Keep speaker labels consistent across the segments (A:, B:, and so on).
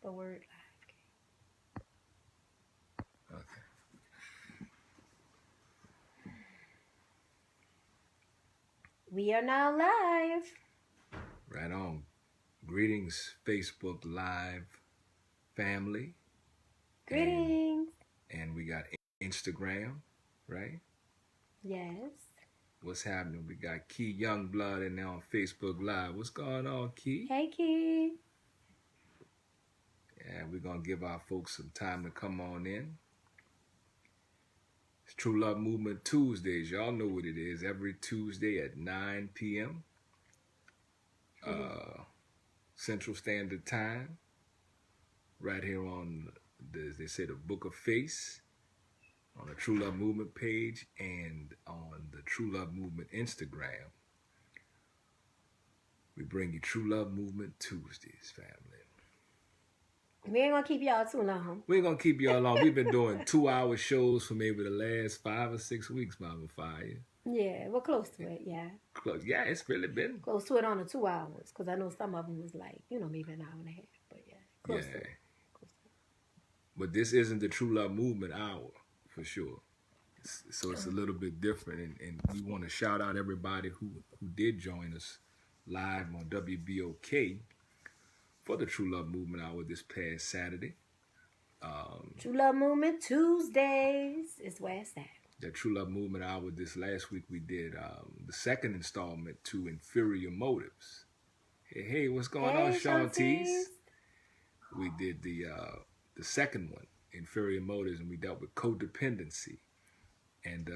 A: the word live.
B: Okay.
A: We are now live.
B: Right on. Greetings, Facebook Live family.
A: Greetings.
B: And we got Instagram, right?
A: Yes.
B: What's happening? We got Key Youngblood in there on Facebook Live. What's going on, Key?
A: Hey, Key.
B: Yeah, we're going to give our folks some time to come on in. It's True Love Movement Tuesdays. Y'all know what it is. Every Tuesday at 9 p.m. Central Standard Time. Right here on, they say, the Book of Face. On the True Love Movement page and on the True Love Movement Instagram. We bring you True Love Movement Tuesdays, family.
A: We ain't gonna keep y'all too long.
B: We ain't gonna keep y'all long. We've been doing 2-hour shows for maybe the last 5 or 6 weeks, Mama Fire.
A: Yeah, we're close to it, yeah.
B: Close. Yeah, it's really been.
A: Close to it on the 2 hours, because I know some of them was like, maybe an hour and a half, but yeah, close to it. Close to it.
B: But this isn't the True Love Movement hour, for sure. So it's a little bit different, and we want to shout out everybody who did join us live on WBOK for the True Love Movement Hour this past Saturday.
A: True Love Movement Tuesdays is where it's at.
B: The True Love Movement Hour this last week we did the second installment to Inferior Motives. Hey, what's going on, Shanties? We did the second one, Inferior Motives, and we dealt with codependency. And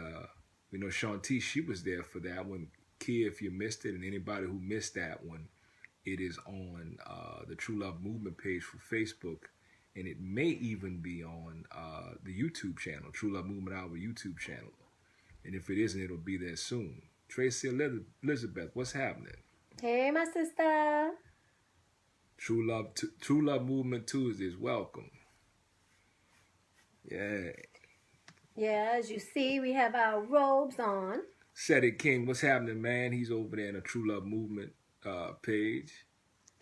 B: we know Shantice, she was there for that one. Kia, if you missed it, and anybody who missed that one, it is on the True Love Movement page for Facebook, and it may even be on the YouTube channel, True Love Movement Hour YouTube channel. And if it isn't, it'll be there soon. Tracy Elizabeth, what's happening?
A: Hey, my sister.
B: True Love Movement Tuesdays, welcome. Yeah.
A: Yeah, as you see, we have our robes on.
B: Said it King, what's happening, man? He's over there in the True Love Movement page.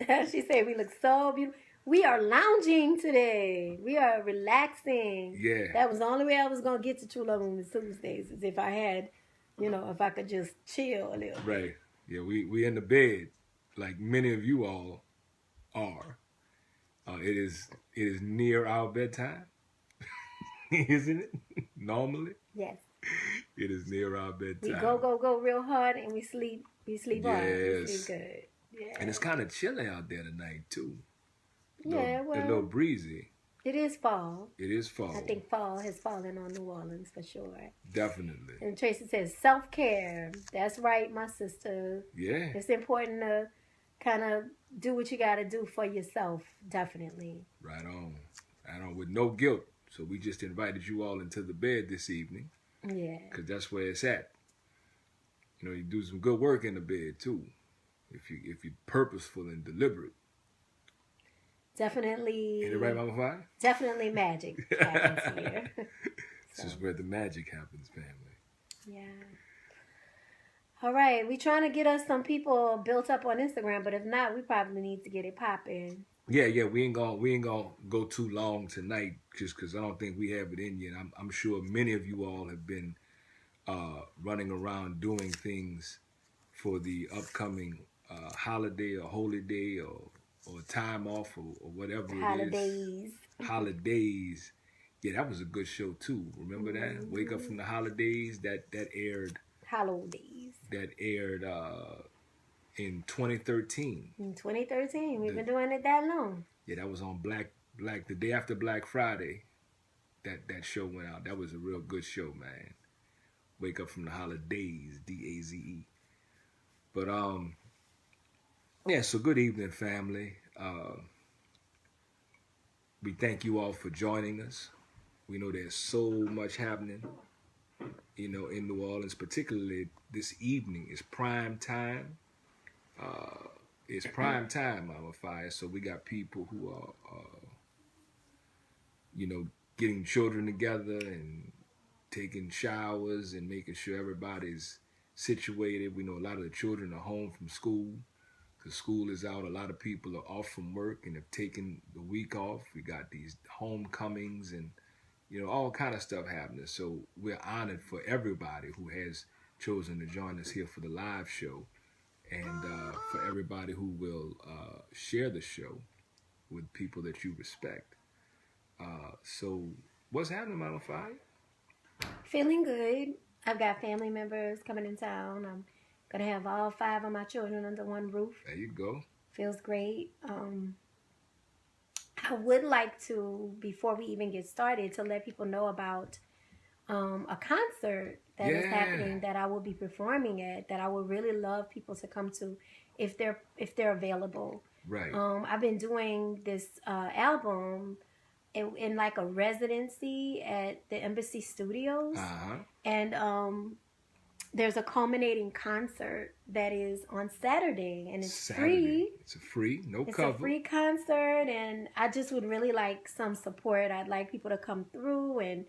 A: She said we look so beautiful. We are lounging today. We are relaxing.
B: Yeah.
A: That was the only way I was going to get to True Love Movement Tuesdays, is if I had, if I could just chill a little.
B: Right. Yeah, we in the bed, like many of you all are. It is near our bedtime. Isn't it? Normally?
A: Yes.
B: It is near our bedtime.
A: We go real hard and we sleep hard. We
B: Yes.
A: sleep good. Yeah.
B: And it's kind of chilly out there tonight, too.
A: Yeah, well.
B: A little breezy.
A: It is fall.
B: It is fall.
A: I think fall has fallen on New Orleans for sure.
B: Definitely.
A: And Tracy says self-care. That's right, my sister.
B: Yeah.
A: It's important to kind of do what you got to do for yourself, definitely.
B: Right on. Right on. With no guilt. So we just invited you all into the bed this evening.
A: Yeah.
B: Because that's where it's at. You do some good work in the bed, too. If you're purposeful and deliberate.
A: Definitely.
B: Ain't it right, Mama Fire?
A: Definitely magic happens here.
B: This is where the magic happens, family.
A: Yeah. All right. We're trying to get us some people built up on Instagram, but if not, we probably need to get it popping.
B: Yeah. We ain't gonna go too long tonight, just because I don't think we have it in yet. I'm sure many of you all have been running around doing things for the upcoming holiday or holy day or time off or whatever
A: Holidays.
B: it is. Holidays. Yeah, that was a good show too. Remember that? Wake Up from the Holidays. That aired.
A: Holidays.
B: That aired in 2013.
A: In 2013. We've been doing it that long.
B: Yeah, that was on the day after Black Friday. That show went out. That was a real good show, man. Wake Up from the Holidays, DAZE. But yeah, so good evening, family. We thank you all for joining us. We know there's so much happening, in New Orleans, particularly this evening. It's prime time. It's prime time, Mama Fire. So we got people who are, getting children together and taking showers and making sure everybody's situated. We know a lot of the children are home from school. The school is out. A lot of people are off from work and have taken the week off. We got these homecomings and all kind of stuff happening. So we're honored for everybody who has chosen to join us here for the live show, and for everybody who will share the show with people that you respect. So what's happening, Mama Fire?
A: Feeling good. I've got family members coming in town. I'm gonna have all 5 of my children under one roof.
B: There you go.
A: Feels great. I would like to, before we even get started, to let people know about a concert that is happening that I will be performing at, that I would really love people to come to if they're available.
B: Right.
A: I've been doing this album in like a residency at the Embassy Studios, and there's a culminating concert that is on Saturday, and it's free.
B: It's a free, no
A: it's
B: cover.
A: It's a free concert, and I just would really like some support. I'd like people to come through and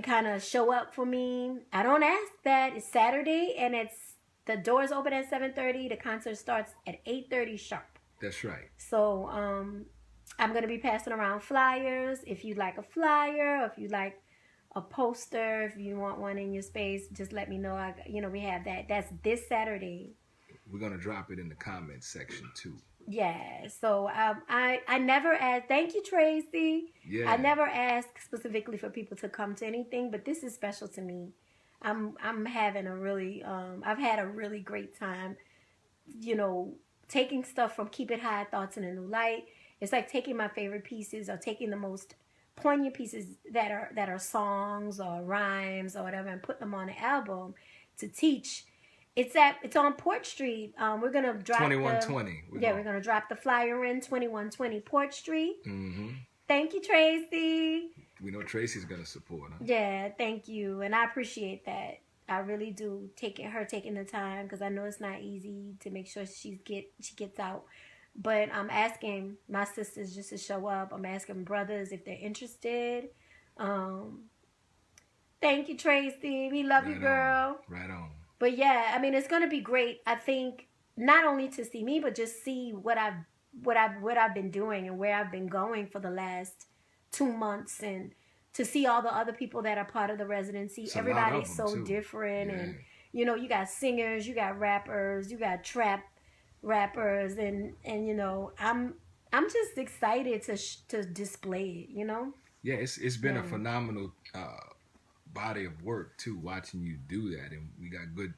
A: kind of show up for me. I don't ask that. It's Saturday, and the doors open at 7:30. The concert starts at 8:30 sharp.
B: That's right.
A: So I'm going to be passing around flyers. If you'd like a flyer, or if you'd like a poster, if you want one in your space, just let me know. We have that. That's this Saturday.
B: We're going to drop it in the comments section too.
A: Yeah. So I never asked. Thank you, Tracy.
B: Yeah.
A: I never asked specifically for people to come to anything, but this is special to me. I'm having a really I've had a really great time. Taking stuff from Keep It High, Thoughts in a New Light. It's like taking my favorite pieces, or taking the most poignant pieces that are songs or rhymes or whatever, and put them on an album to teach. It's on Port Street. We're gonna drop
B: 2120.
A: We're gonna drop the flyer in 2120 Port Street.
B: Mm-hmm.
A: Thank you, Tracy.
B: We know Tracy's gonna support, huh?
A: Yeah, thank you, and I appreciate that. I really do. Her taking the time, because I know it's not easy to make sure she gets out. But I'm asking my sisters just to show up. I'm asking brothers if they're interested. Thank you, Tracy. We love you, girl.
B: Right on.
A: But yeah, I mean, it's gonna be great. I think not only to see me, but just see what I've been doing and where I've been going for the last 2 months, and to see all the other people that are part of the residency. Everybody's so different, and you got singers, you got rappers, you got trap rappers, and I'm just excited to display it.
B: Yeah, it's been a phenomenal body of work too, watching you do that, and we got good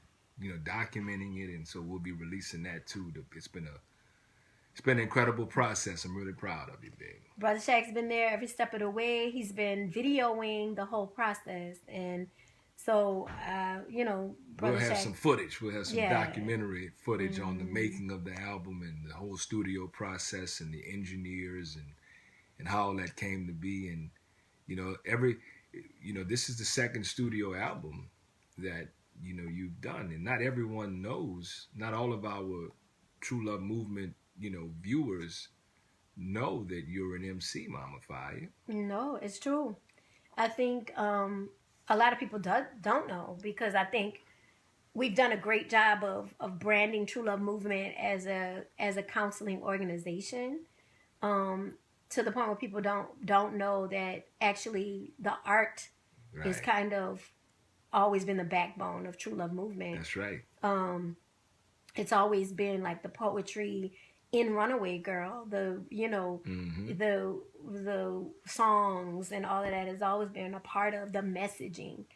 B: documenting it, and so we'll be releasing that too. It's been an incredible process. I'm really proud of you, baby.
A: Brother Shaq's been there every step of the way. He's been videoing the whole process, and so Brother
B: we'll have
A: Shaq,
B: some footage. We'll have some documentary footage on the making of the album and the whole studio process and the engineers and how all that came to be. And this is the second studio album that you've done, and not everyone knows. Not all of our True Love Movement viewers know that you're an MC, Mama Fire.
A: No, it's true. I think a lot of people don't know, because I think we've done a great job of branding True Love Movement as a counseling organization, to the point where people don't know that actually the art is kind of always been the backbone of True Love Movement.
B: That's right.
A: It's always been like the poetry in Runaway Girl, the songs and all of that has always been a part of the messaging.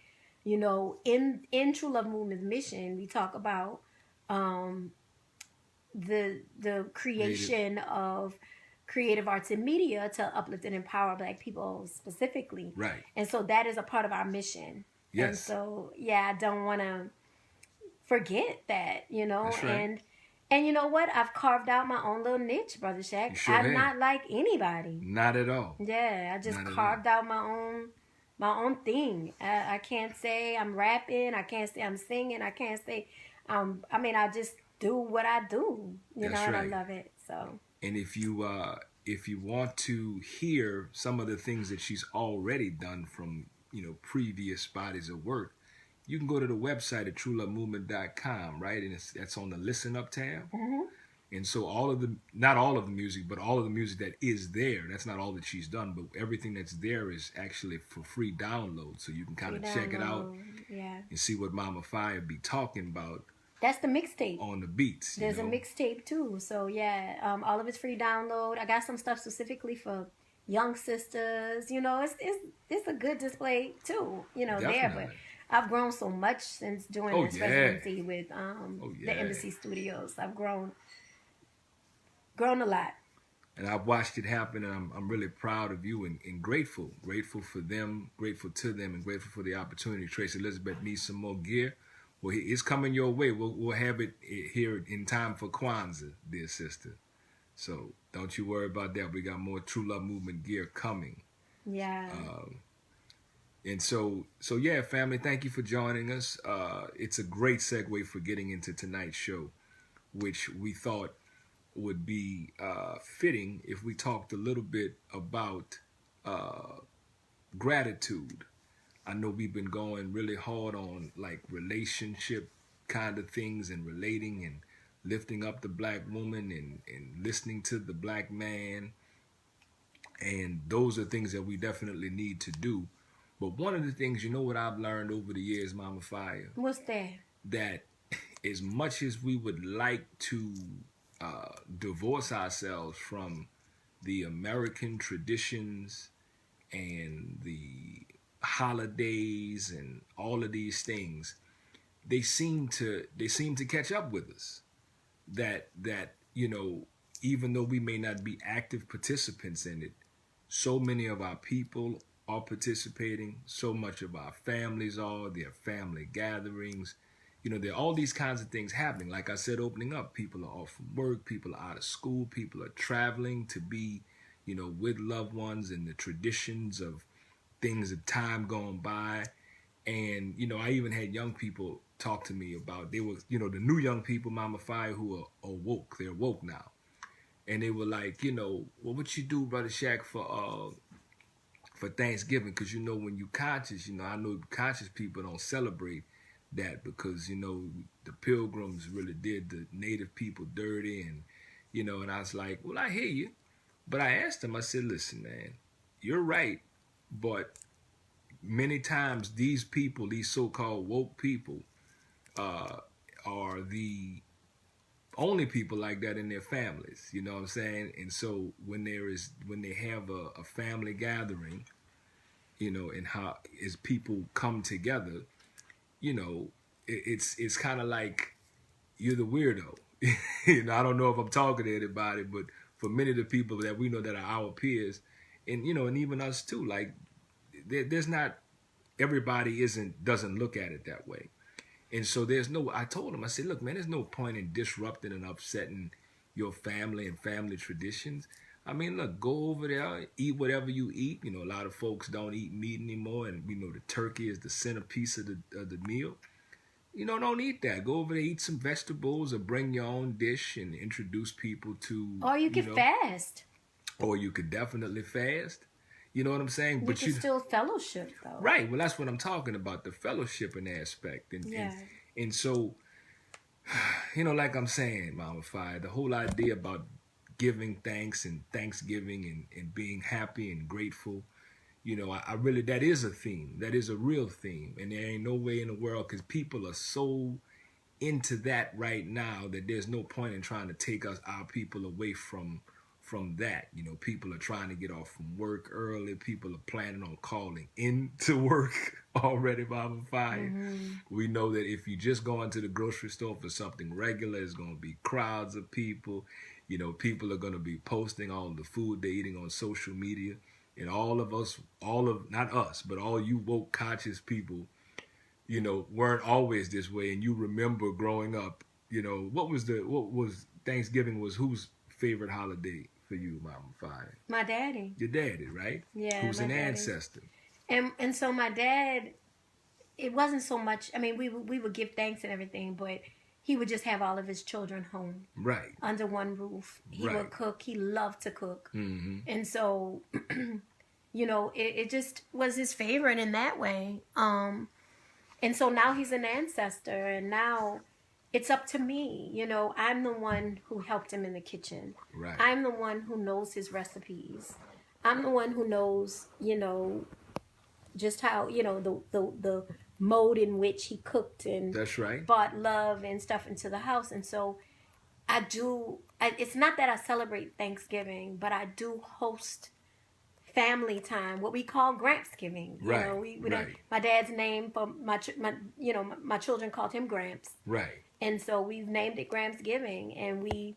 A: In True Love Movement's mission, we talk about the creation of creative arts and media to uplift and empower Black people specifically.
B: Right.
A: And so that is a part of our mission.
B: Yes.
A: And so I don't want to forget that,
B: That's right.
A: And you know what? I've carved out my own little niche, Brother Shaq. I'm not like anybody.
B: Not at all.
A: Yeah, I just carved out my own thing. I can't say I'm rapping. I can't say I'm singing. I can't say, I just do what I do, and I love it. So.
B: And if you want to hear some of the things that she's already done from previous bodies of work, you can go to the website at truelovemovement.com, right? And that's on the Listen Up tab.
A: Mm-hmm.
B: And so not all of the music, but all of the music that is there, that's not all that she's done, but everything that's there is actually for free download. So you can kind of check it out
A: Yeah.
B: and see what Mama Fire be talking about.
A: That's the mixtape.
B: On the beats.
A: There's a mixtape too. So yeah, all of it's free download. I got some stuff specifically for young sisters. You know, it's a good display too. You know,
B: Definitely.
A: there, but I've grown so much since doing this residency with the Embassy Studios. I've grown a lot.
B: And I've watched it happen, and I'm really proud of you and grateful for them, grateful to them, and grateful for the opportunity. Tracy Elizabeth needs some more gear. Well, it's coming your way. We'll have it here in time for Kwanzaa, dear sister. So don't you worry about that. We got more True Love Movement gear coming.
A: Yeah.
B: And so yeah, family, thank you for joining us. It's a great segue for getting into tonight's show, which we thought would be fitting if we talked a little bit about gratitude. I know we've been going really hard on like relationship kind of things and relating and lifting up the black woman and listening to the black man. And those are things that we definitely need to do. But one of the things, you know what I've learned over the years, Mama Fire?
A: What's that?
B: That as much as we would like to divorce ourselves from the American traditions and the holidays and all of these things, they seem to catch up with us. That you know, even though we may not be active participants in it, so many of our people are participating. So much of our families are. There are family gatherings. You know, there are all these kinds of things happening. Like I said, opening up, people are off from work, people are out of school, people are traveling to be, you know, with loved ones, and the traditions of things of time gone by. And, you know, I even had young people talk to me about, they were, you know, the new young people, Mama Fire, who are woke. They're woke now. And they were like, you know, well, what you do, Brother Shaq, for Thanksgiving? Because, you know, when you conscious, you know, I know conscious people don't celebrate that because, you know, the Pilgrims really did the native people dirty. And, you know, and I was like, well, I hear you. But I asked them, I said, listen, man, you're right. But many times these people, these so-called woke people, are the only people like that in their families. You know what I'm saying? And so when they have a family gathering, you know, and how as people come together, you know, it's kind of like you're the weirdo. You know, I don't know if I'm talking to anybody, but for many of the people that we know that are our peers, and you know, and even us too, like there's not everybody doesn't look at it that way. And so I told him, I said, look, man, there's no point in disrupting and upsetting your family and family traditions. I mean, look, go over there, eat whatever you eat. You know, a lot of folks don't eat meat anymore, and we know the turkey is the centerpiece of the meal. You know, don't eat that. Go over there, eat some vegetables, or bring your own dish and introduce people to.
A: Or you can fast. Or
B: you could definitely fast. You know what I'm saying?
A: But you still fellowship, though.
B: Right. Well, that's what I'm talking about, the fellowshipping aspect. And so, you know, like I'm saying, Mama Fire, the whole idea about giving thanks and Thanksgiving and being happy and grateful, you know, I really, that is a theme. That is a real theme. And there ain't no way in the world, because people are so into that right now that there's no point in trying to take our people away from that. You know, people are trying to get off from work early. People are planning on calling into work already, Mama Fire. Mm-hmm. We know that if you just go into the grocery store for something regular, it's going to be crowds of people. You know, people are going to be posting all the food they're eating on social media. And not us, but all you woke conscious people, you know, weren't always this way. And you remember growing up, you know, what was Thanksgiving was whose favorite holiday for you, Mama Fire?
A: My daddy.
B: Your daddy, right?
A: Yeah.
B: Who's an ancestor.
A: And so my dad, it wasn't so much, I mean, we would give thanks and everything, but he would just have all of his children home.
B: Right.
A: Under one roof. He would cook. He loved to cook.
B: Mm-hmm.
A: And so, you know, it just was his favorite in that way. And so now he's an ancestor, and now it's up to me. You know, I'm the one who helped him in the kitchen.
B: Right.
A: I'm the one who knows his recipes. I'm the one who knows, you know, just how, you know, the mode in which he cooked and
B: That's right.
A: brought love and stuff into the house. And so it's not that I celebrate Thanksgiving, but I do host family time, what we call Grampsgiving. You
B: Right.
A: know, we
B: Right.
A: don't, my dad's name for my you know, my children called him Gramps.
B: Right.
A: And so we've named it Grampsgiving, and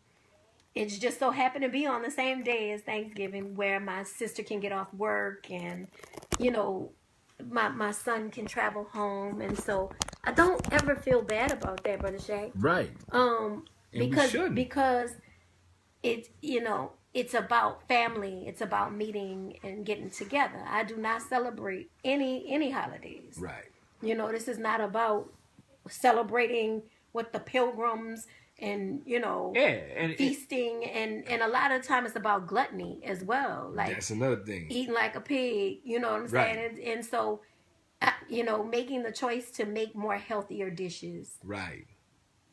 A: it's just so happened to be on the same day as Thanksgiving, where my sister can get off work, and you know, my son can travel home, and so I don't ever feel bad about that, Brother Shay.
B: Right. And
A: Because it's, you know, it's about family, it's about meeting and getting together. I do not celebrate any holidays.
B: Right.
A: You know, this is not about celebrating with the pilgrims and, you know,
B: and
A: feasting, and a lot of time it's about gluttony as well. Like,
B: that's another thing.
A: Eating like a pig, you know what I'm
B: Right.
A: saying? And so, you know, making the choice to make more healthier dishes.
B: Right.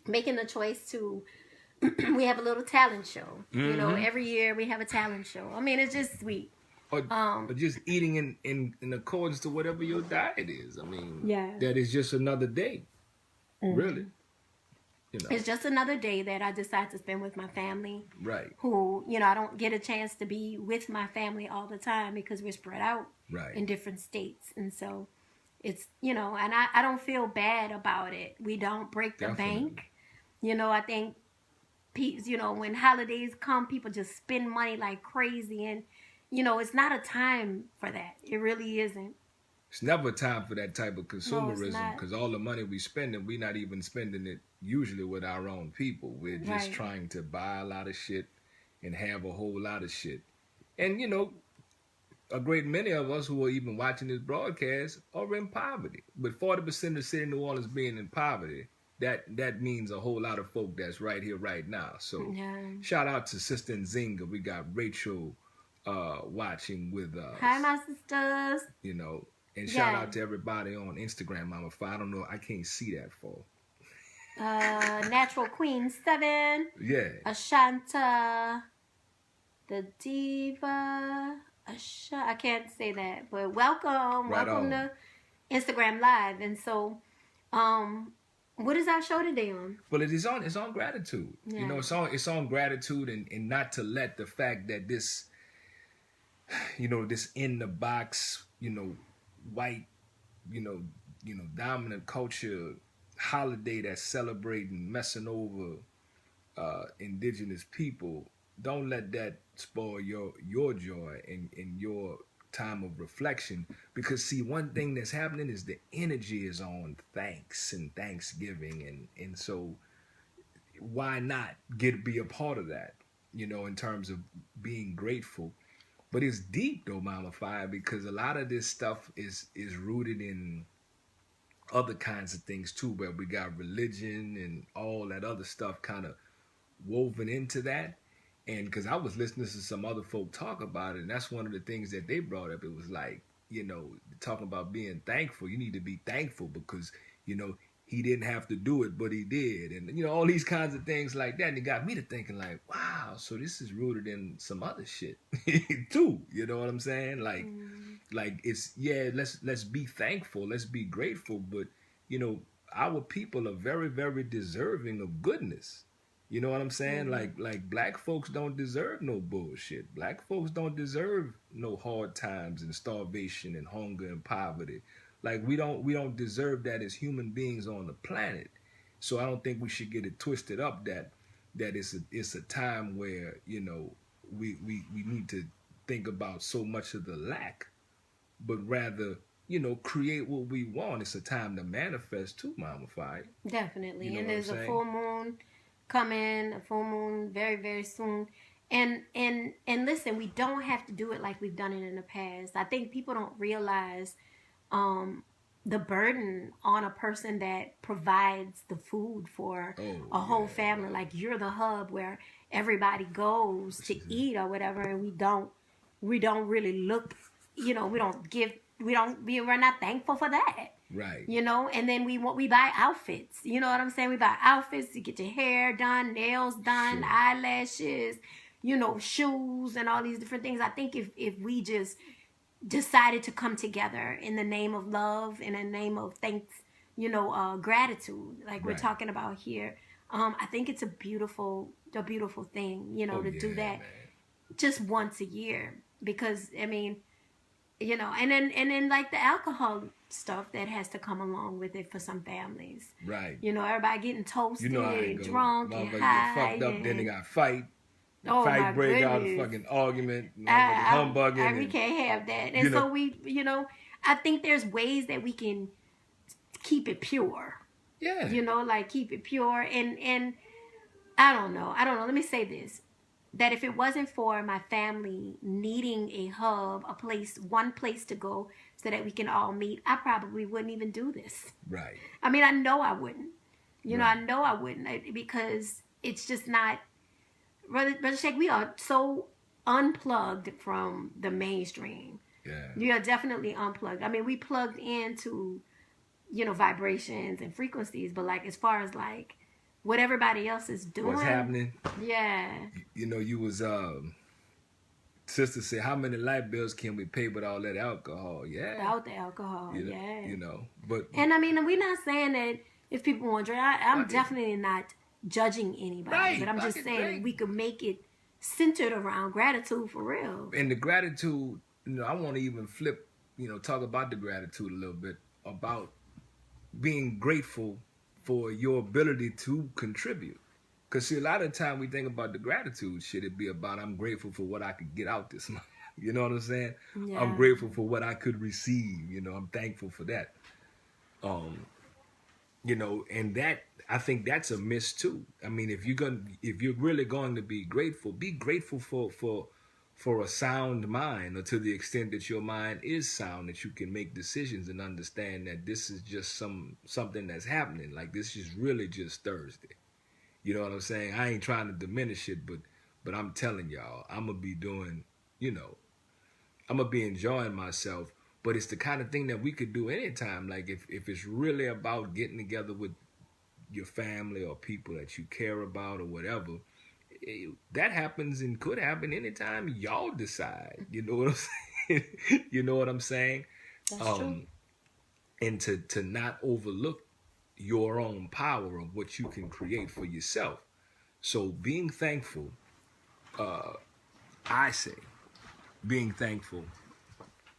A: Making the choice to, we have a little talent show. You know,
B: Mm-hmm.
A: every year we have a talent show. I mean, it's just sweet.
B: Or just eating in accordance to whatever your diet is. I mean,
A: Yeah.
B: that is just another day. Really. You know.
A: It's just another day that I decide to spend with my family.
B: Right.
A: Who, you know, I don't get a chance to be with my family all the time because we're spread out
B: Right.
A: in different states. And so it's, you know, and I don't feel bad about it. We don't break the
B: Definitely.
A: bank. You know, I think, you know, when holidays come, people just spend money like crazy. And, you know, it's not a time for that. It really isn't.
B: It's never time for that type of
A: No, it's
B: consumerism
A: not.
B: because all the money we spending, we're not even spending it usually with our own people. We're just
A: Right.
B: trying to buy a lot of shit and have a whole lot of shit. And, you know, a great many of us who are even watching this broadcast are in poverty. With 40% of the city of New Orleans being in poverty, that means a whole lot of folk that's right here, right now. So
A: Yeah.
B: shout out to Sister Nzinga. We got Rachel watching with us.
A: Hi, my sisters.
B: You know, and shout
A: Yeah.
B: out to everybody on Instagram, Mama Fi. I don't know, I can't see that far.
A: Natural Queen 7.
B: Yeah.
A: Ashanta, the Diva. I can't say that, but welcome.
B: Right
A: welcome
B: on.
A: to Instagram Live. And so, what is our show today on?
B: But it's on gratitude.
A: Yeah.
B: You know, it's on gratitude and not to let the fact that this, you know, this in the box, you know, white, you know, dominant culture holiday that's celebrating, messing over indigenous people, don't let that spoil your joy and your time of reflection. Because see, one thing that's happening is the energy is on thanks and Thanksgiving, and so why not be a part of that, you know, in terms of being grateful. But it's deep though, Mama Fire, because a lot of this stuff is rooted in other kinds of things too, where we got religion and all that other stuff kind of woven into that. And because I was listening to some other folk talk about it, and that's one of the things that they brought up. It was like, you know, talking about being thankful. You need to be thankful because, you know, he didn't have to do it, but he did. And, you know, all these kinds of things like that. And it got me to thinking like, wow, so this is rooted in some other shit too. You know what I'm saying? Like it's, yeah, let's be thankful. Let's be grateful. But, you know, our people are very, very deserving of goodness. You know what I'm saying? Like black folks don't deserve no bullshit. Black folks don't deserve no hard times and starvation and hunger and poverty. Like we don't deserve that as human beings on the planet. So I don't think we should get it twisted up that it's a time where, you know, we need to think about so much of the lack, but rather, you know, create what we want. It's a time to manifest too, Mama Fi.
A: Definitely.
B: You know
A: And
B: what
A: there's
B: I'm
A: a
B: saying?
A: full moon coming, a full moon very, very soon. And listen, we don't have to do it like we've done it in the past. I think people don't realize the burden on a person that provides the food for a whole family. Like you're the hub where everybody goes to eat or whatever, and we don't really look, you know, we're not thankful for that.
B: Right.
A: You know, and then we buy outfits. You know what I'm saying? We buy outfits to get your hair done, nails done,
B: Sure.
A: eyelashes, you know, shoes and all these different things. I think if we just decided to come together in the name of love, in the name of thanks, you know, gratitude, like we're
B: Right.
A: talking about here, I think it's a beautiful thing, you know,
B: Oh,
A: to
B: yeah,
A: do that
B: man.
A: just once a year. Because I mean, you know, and then like the alcohol stuff that has to come along with it for some families.
B: Right.
A: You know, everybody getting toasted
B: You know how it
A: and
B: go.
A: drunk and
B: Motherfucker get
A: high.
B: fucked up, then they got fight.
A: Oh my
B: Fight break out, a
A: goodness.
B: fucking argument, motherfuckers humbugging.
A: We
B: And,
A: can't have that. And
B: you know,
A: so we, you know, I think there's ways that we can keep it pure.
B: yeah.
A: You know, like keep it pure. And I don't know. Let me say this. That if it wasn't for my family needing a hub, one place to go so that we can all meet, I probably wouldn't even do this.
B: Right.
A: I mean, I know I wouldn't. You know,
B: Right.
A: I know I wouldn't, because it's just not. Brother Shake, we are so unplugged from the mainstream.
B: Yeah.
A: We are definitely unplugged. I mean, we plugged into, you know, vibrations and frequencies, but like as far as like what everybody else is doing,
B: What's happening?
A: Yeah.
B: You know, you was sister said, how many light bills can we pay with all that alcohol? Yeah.
A: Without the alcohol,
B: You know,
A: yeah.
B: You know, but
A: And I mean, we're not saying that if people want to drink, I'm
B: Fuck it.
A: definitely not judging anybody,
B: Right,
A: but I'm just
B: fucking
A: saying
B: drink.
A: we could make it centered around gratitude for real.
B: and the gratitude, you know, I want to even flip, you know, talk about the gratitude a little bit, about being grateful for your ability to contribute. Because, see, a lot of the time we think about the gratitude shit, it'd be about, I'm grateful for what I could get out this month. You know what I'm saying?
A: Yeah.
B: I'm grateful for what I could receive. You know, I'm thankful for that. You know, and that, I think that's a miss too. I mean, if you're really going to be grateful for a sound mind, or to the extent that your mind is sound, that you can make decisions and understand that this is just something that's happening. Like, this is really just Thursday. You know what I'm saying? I ain't trying to diminish it, but I'm telling y'all, I'm gonna be doing, you know, I'm gonna be enjoying myself. But it's the kind of thing that we could do anytime. Like, if it's really about getting together with your family or people that you care about or whatever, that happens and could happen anytime y'all decide. You know what I'm saying? You know what I'm saying?
A: That's true.
B: And to not overlook your own power of what you can create for yourself. So being thankful, I say, being thankful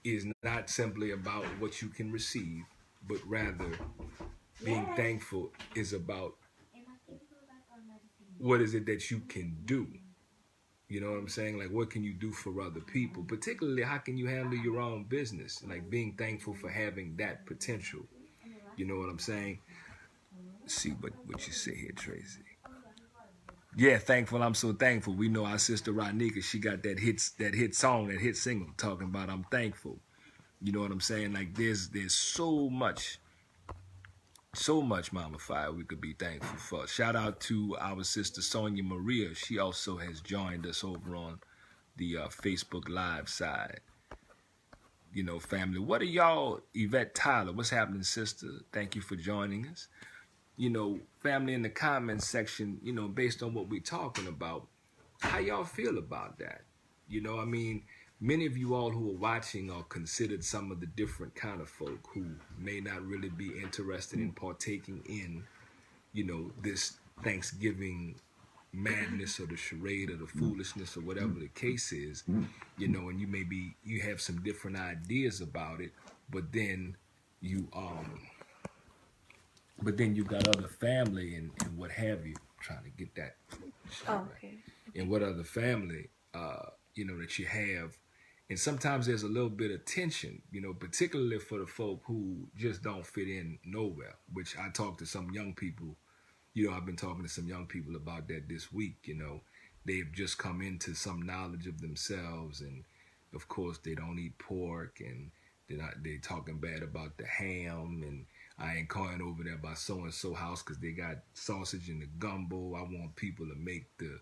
B: is not simply about what you can receive, but rather being thankful is about what is it that you can do. You know what I'm saying? Like, what can you do for other people? Particularly, how can you handle your own business? Like, being thankful for having that potential. You know what I'm saying? Let's see what you say here, Tracy. Yeah, thankful. I'm so thankful. We know our sister Rodnika, she got that hit song, that hit single talking about I'm thankful. You know what I'm saying? Like, there's so much Mama Fire we could be thankful for. Shout out to our sister Sonia Maria. She also has joined us over on the Facebook Live side. You know, family. What are y'all, Yvette Tyler? What's happening, sister? Thank you for joining us. You know, family, in the comments section, you know, based on what we're talking about, how y'all feel about that? You know, I mean, many of you all who are watching are considered some of the different kind of folk who may not really be interested in partaking in, you know, this Thanksgiving madness or the charade or the foolishness or whatever the case is, you know, and you have some different ideas about it, but then you got other family and what have you, trying to get that.
A: Oh, okay.
B: And what other family, you know, that you have. And sometimes there's a little bit of tension, you know, particularly for the folk who just don't fit in nowhere, which I talked to some young people, you know, I've been talking to some young people about that this week, you know. They've just come into some knowledge of themselves, and of course they don't eat pork, and they talking bad about the ham, and I ain't calling over there by so-and-so house because they got sausage in the gumbo. I want people to make the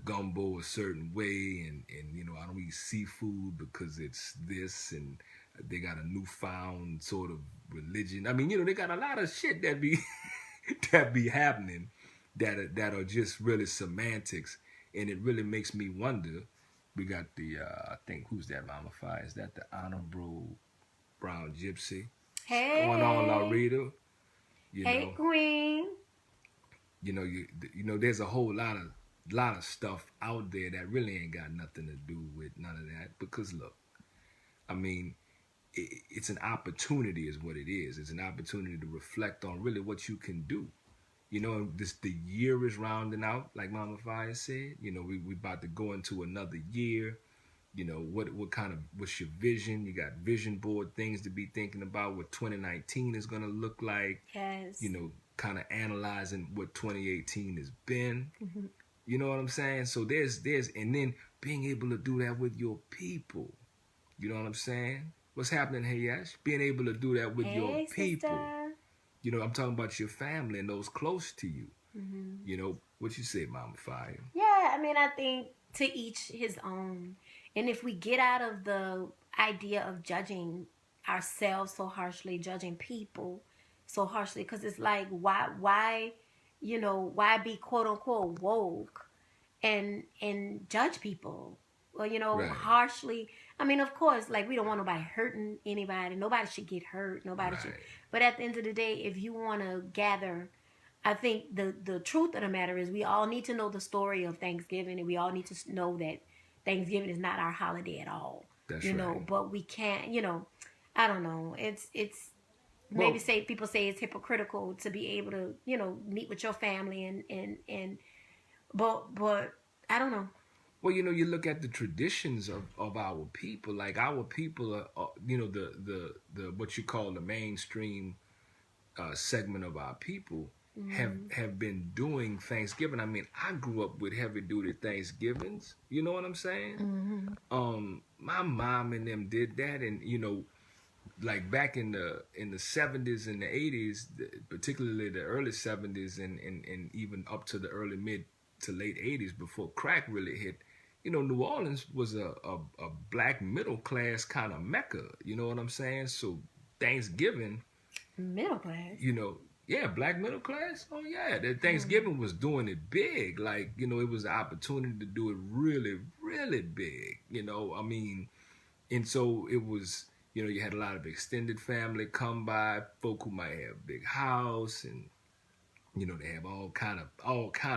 B: gumbo a certain way, and you know, I don't eat seafood because it's this, and They got a newfound sort of religion. I mean, they got a lot of shit that be that be happening that are just really semantics, and it really makes me wonder. We got the I think who's that Mama Fi? Is that the Honorable Brown Gypsy? What's going on, Larita?
A: Hey, Queen.
B: There's a whole lot of stuff out there that really ain't got nothing to do with none of that. Because look, I mean, it's an opportunity, is what it is. It's an opportunity to reflect on really what you can do. The year is rounding out, like Mama Fire said. We about to go into another year. What's your vision? You got vision board things to be thinking about, what 2019 is going to look like.
A: Yes.
B: Kind of analyzing what 2018 has been. Mm-hmm. You know what I'm saying? So there's and then being able to do that with your people. You know what I'm saying? What's happening, hey Yash? Being able to do that with your people. Sister. I'm talking about your family and those close to you. Mm-hmm. What you say, Mama Fire?
A: Yeah, I mean, I think to each his own. And if we get out of the idea of judging ourselves so harshly, judging people so harshly, because it's like, why be quote unquote woke and judge people? Well,
B: right.
A: Harshly. I mean, of course, like, we don't want nobody hurting anybody. Nobody should get hurt. Nobody should. But at the end of the day, if you want to gather, I think the truth of the matter is we all need to know the story of Thanksgiving, and we all need to know that Thanksgiving is not our holiday at all.
B: That's right.
A: But we can't, I don't know. It's maybe people say it's hypocritical to be able to, meet with your family but I don't know.
B: Well, you look at the traditions of our people. Like, our people are the what you call the mainstream segment of our people have been doing Thanksgiving. I mean, I grew up with heavy duty Thanksgivings. You know what I'm saying? Mm-hmm. My mom and them did that, and like back in the 70s and the 80s, particularly the early 70s and even up to the early mid to late 80s, before crack really hit. New Orleans was a black middle class kind of mecca. You know what I'm saying? So Thanksgiving,
A: middle class.
B: Yeah, black middle class. Oh yeah, that Thanksgiving was doing it big. Like, it was an opportunity to do it really, really big. I mean, and so it was. You had a lot of extended family come by, folk who might have a big house, and they have all kind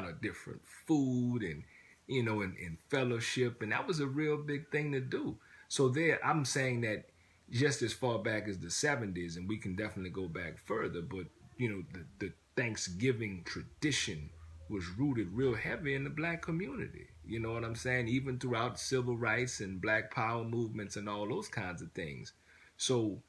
B: of different food and and fellowship, and that was a real big thing to do. So I'm saying that just as far back as the 70s, and we can definitely go back further, but the Thanksgiving tradition was rooted real heavy in the black community. You know what I'm saying? Even throughout civil rights and black power movements and all those kinds of things. So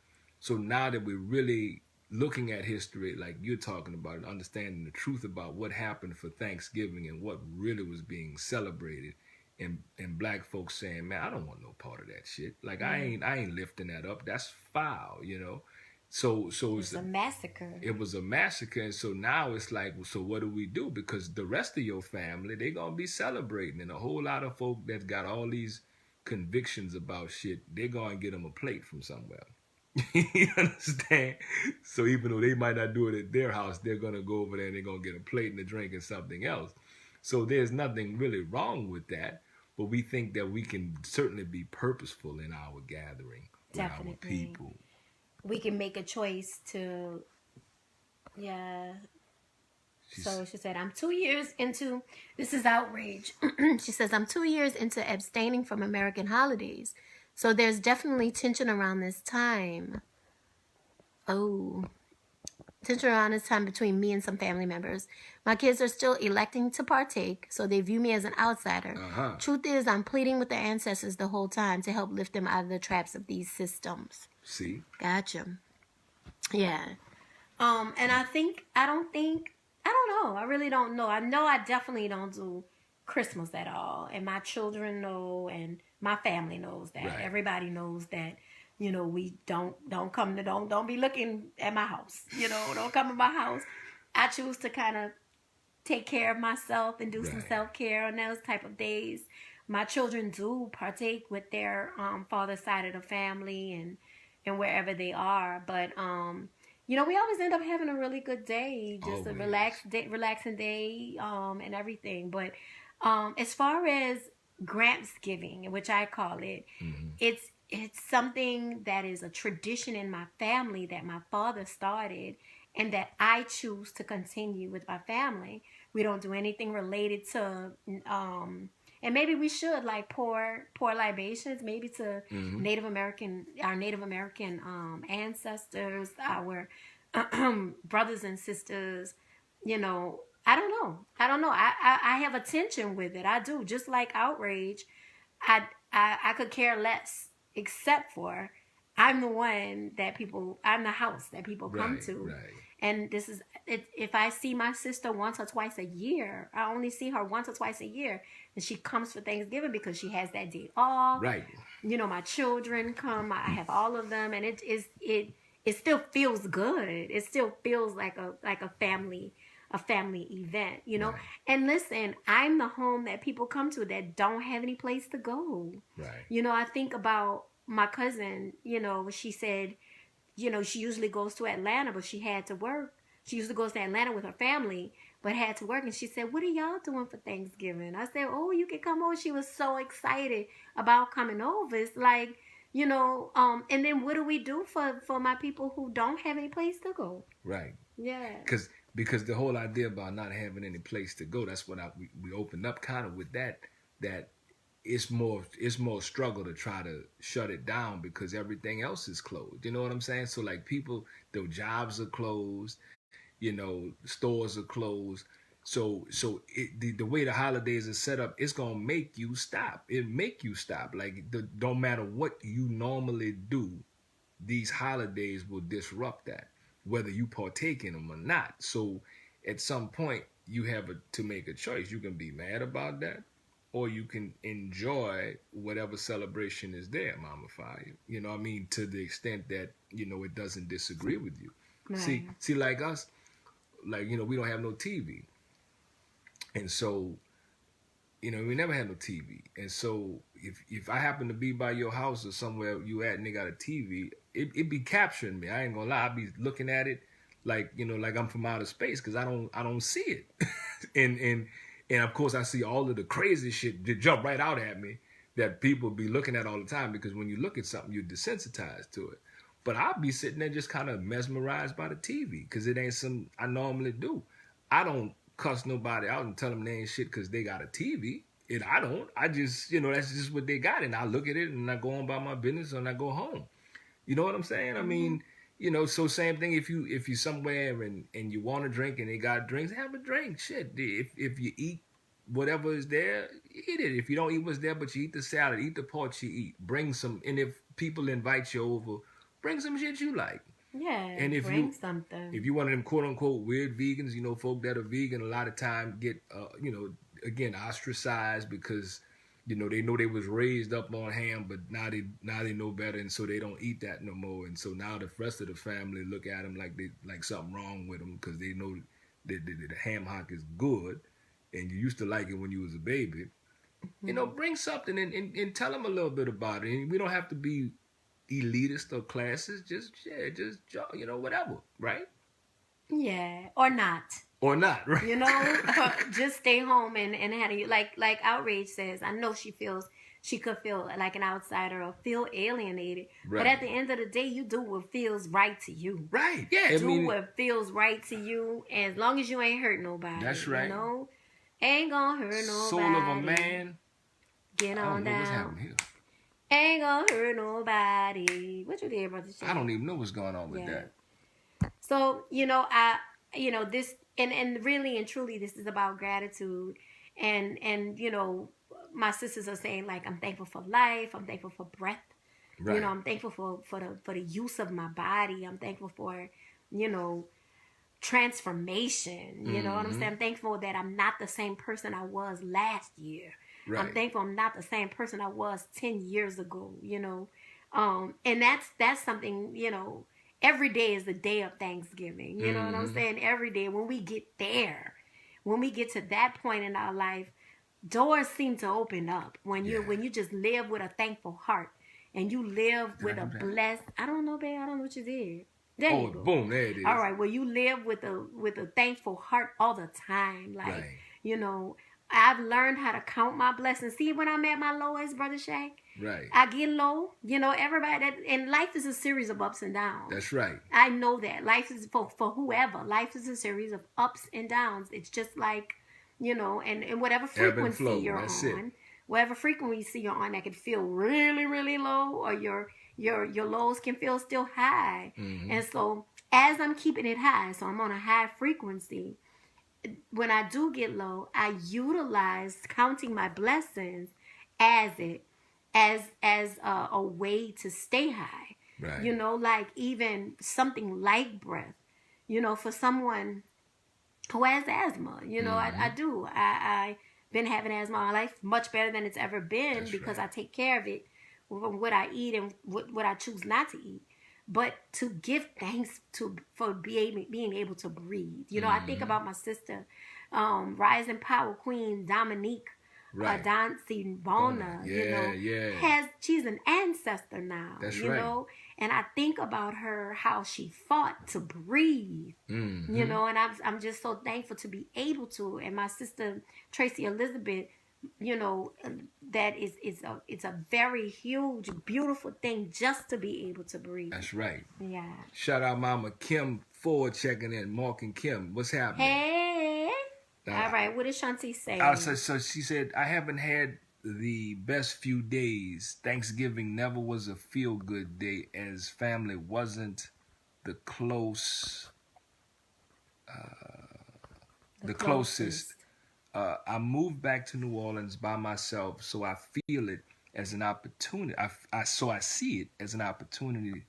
B: now that we're really looking at history, like you're talking about, and understanding the truth about what happened for Thanksgiving and what really was being celebrated, and black folks saying, man, I don't want no part of that shit. Like, I ain't lifting that up. That's foul, So
A: it's a massacre.
B: It was a massacre, and so now it's like, so what do we do? Because the rest of your family, they gonna be celebrating, and a whole lot of folk that got all these convictions about shit, they're gonna get them a plate from somewhere. You understand? So even though they might not do it at their house, they're gonna go over there and they're gonna get a plate and a drink and something else. So there's nothing really wrong with that, but we think that we can certainly be purposeful in our gathering with our people.
A: We can make a choice to, So she said, I'm 2 years into, this is outrage. She says, I'm 2 years into abstaining from American holidays. So there's definitely tension around this time. Tension around this time between me and some family members. My kids are still electing to partake, so they view me as an outsider. Truth is, I'm pleading with the ancestors the whole time to help lift them out of the traps of these systems.
B: See?
A: Gotcha. Yeah. And I don't know. I really don't know. I know I definitely don't do Christmas at all. And my children know, and my family knows that. Right. Everybody knows that, we don't be looking at my house. Don't come to my house. I choose to kind of take care of myself and do some self-care on those type of days. My children do partake with their father's side of the family, and wherever they are. But you know, we always end up having a really good day, just
B: Always.
A: a relaxing day, and everything. But as far as Gramps-giving, which I call it, it's something that is a tradition in my family that my father started and that I choose to continue with my family. We don't do anything related to and maybe we should like pour libations maybe to our Native American ancestors, our brothers and sisters, you know. I don't know. I have a tension with it. I do. Just like outrage, I could care less, except for I'm the one that I'm the house that people come to.
B: Right.
A: And this is it. If I see my sister once or twice a year, I only see her once or twice a year, and she comes for Thanksgiving because she has that day off.
B: Right.
A: You know, my children come. I have all of them, and it still feels good. It still feels like a family event, you know.
B: Right.
A: And listen, I'm the home that people come to that don't have any place to go.
B: Right.
A: You know, I think about my cousin. You know, she said, you know, she usually goes to Atlanta, but she had to work. She used to go to Atlanta with her family, but had to work. And she said, what are y'all doing for Thanksgiving? I said, oh, you can come over. She was so excited about coming over. It's like, you know, and then what do we do for my people who don't have any place to go?
B: Right.
A: Yeah.
B: Because the whole idea about not having any place to go, that's what we opened up kind of with that it's more struggle to try to shut it down because everything else is closed. You know what I'm saying? So like people, their jobs are closed, you know, stores are closed. So the way the holidays are set up, it's gonna make you stop. It make you stop. Like don't matter what you normally do, these holidays will disrupt that, whether you partake in them or not. So at some point you have to make a choice. You can be mad about that, or you can enjoy whatever celebration is there, Mama Fire. You know what I mean? To the extent that, you know, it doesn't disagree with you.
A: Right.
B: See, like us, like, you know, we don't have no TV. And so, you know, we never had no TV. And so if I happen to be by your house or somewhere you at and they got a TV, it be capturing me. I ain't gonna lie. I be looking at it like, you know, like I'm from outer space because I don't see it. and of course I see all of the crazy shit that jump right out at me that people be looking at all the time, because when you look at something, you're desensitized to it. But I'll be sitting there just kind of mesmerized by the TV because it ain't something I normally do. I don't cuss nobody out and tell them they ain't shit because they got a TV. I don't. I just, you know, that's just what they got. And I look at it and I go on about my business and I go home. You know what I'm saying? I mean, you know, so same thing if you somewhere and you want to drink and they got drinks, have a drink. Shit. If you eat whatever is there, eat it. If you don't eat what's there, but you eat the salad, eat the part you eat. Bring some, and if people invite you over, bring some shit you like.
A: Yeah,
B: and if
A: bring something.
B: If you one of them quote unquote weird vegans, you know, folk that are vegan a lot of time get, you know, again ostracized because, you know they was raised up on ham, but now they know better, and so they don't eat that no more. And so now the rest of the family look at them like something wrong with them because they know that the ham hock is good, and you used to like it when you was a baby. You know, bring something and tell them a little bit about it. And we don't have to be elitist or classes, just you know, whatever, right?
A: Yeah, or not,
B: right?
A: You know, just stay home and have you like Outrage says. I know she could feel like an outsider or feel alienated,
B: right.
A: But at the end of the day, you do what feels right to you,
B: right? Yeah,
A: what feels right to you, and as long as you ain't hurt nobody,
B: that's right.
A: You know, ain't gonna hurt nobody.
B: Soul of a man.
A: Get on down.
B: What's happening here?
A: Ain't gonna hurt nobody. What you did, brother?
B: I don't even know what's going on with that.
A: So, you know, this, and really and truly, this is about gratitude. And, you know, my sisters are saying, like, I'm thankful for life. I'm thankful for breath. Right. You know, I'm thankful for the use of my body. I'm thankful for, you know, transformation. You know what I'm saying? I'm thankful that I'm not the same person I was last year. Right. I'm thankful I'm not the same person I was 10 years ago, you know. And that's something, you know, every day is the day of Thanksgiving. You know what I'm saying? Every day when we get there, when we get to that point in our life, doors seem to open up when you just live with a thankful heart and you live with a blessed, I don't know, babe, I don't know what you did. There you go.
B: Boom, there it is.
A: All right, well, you live with a thankful heart all the time. Like, you know, I've learned how to count my blessings. See, when I'm at my lowest, Brother Shaq, I get low. You know, everybody, and life is a series of ups and downs.
B: That's right.
A: I know that. Life is for whoever. Life is a series of ups and downs. It's just like, you know, and whatever frequency you're on, whatever frequency you're on, that can feel really, really low, or your lows can feel still high. And so as I'm keeping it high, so I'm on a high frequency, when I do get low, I utilize counting my blessings as a way to stay high. Right. You know, like even something like breath, you know, for someone who has asthma, you know, I do. I've been having asthma my life, much better than it's ever been. That's because I take care of it, what I eat and what I choose not to eat. But to give thanks for being able to breathe. You know, I think about my sister, Rising Power Queen Dominique, Dancy Bona, she's an ancestor now. That's you know, and I think about her, how she fought to breathe. You know, and I'm just so thankful to be able to. And my sister Tracy Elizabeth, you know, that it's a very huge, beautiful thing just to be able to breathe.
B: That's right.
A: Yeah.
B: Shout out Mama Kim Ford checking in. Mark and Kim, what's happening?
A: Hey. All right. What did Shanti say?
B: So she said, I haven't had the best few days. Thanksgiving never was a feel-good day, as family wasn't the closest. I moved back to New Orleans by myself, so I feel it as an opportunity. So I see it as an opportunity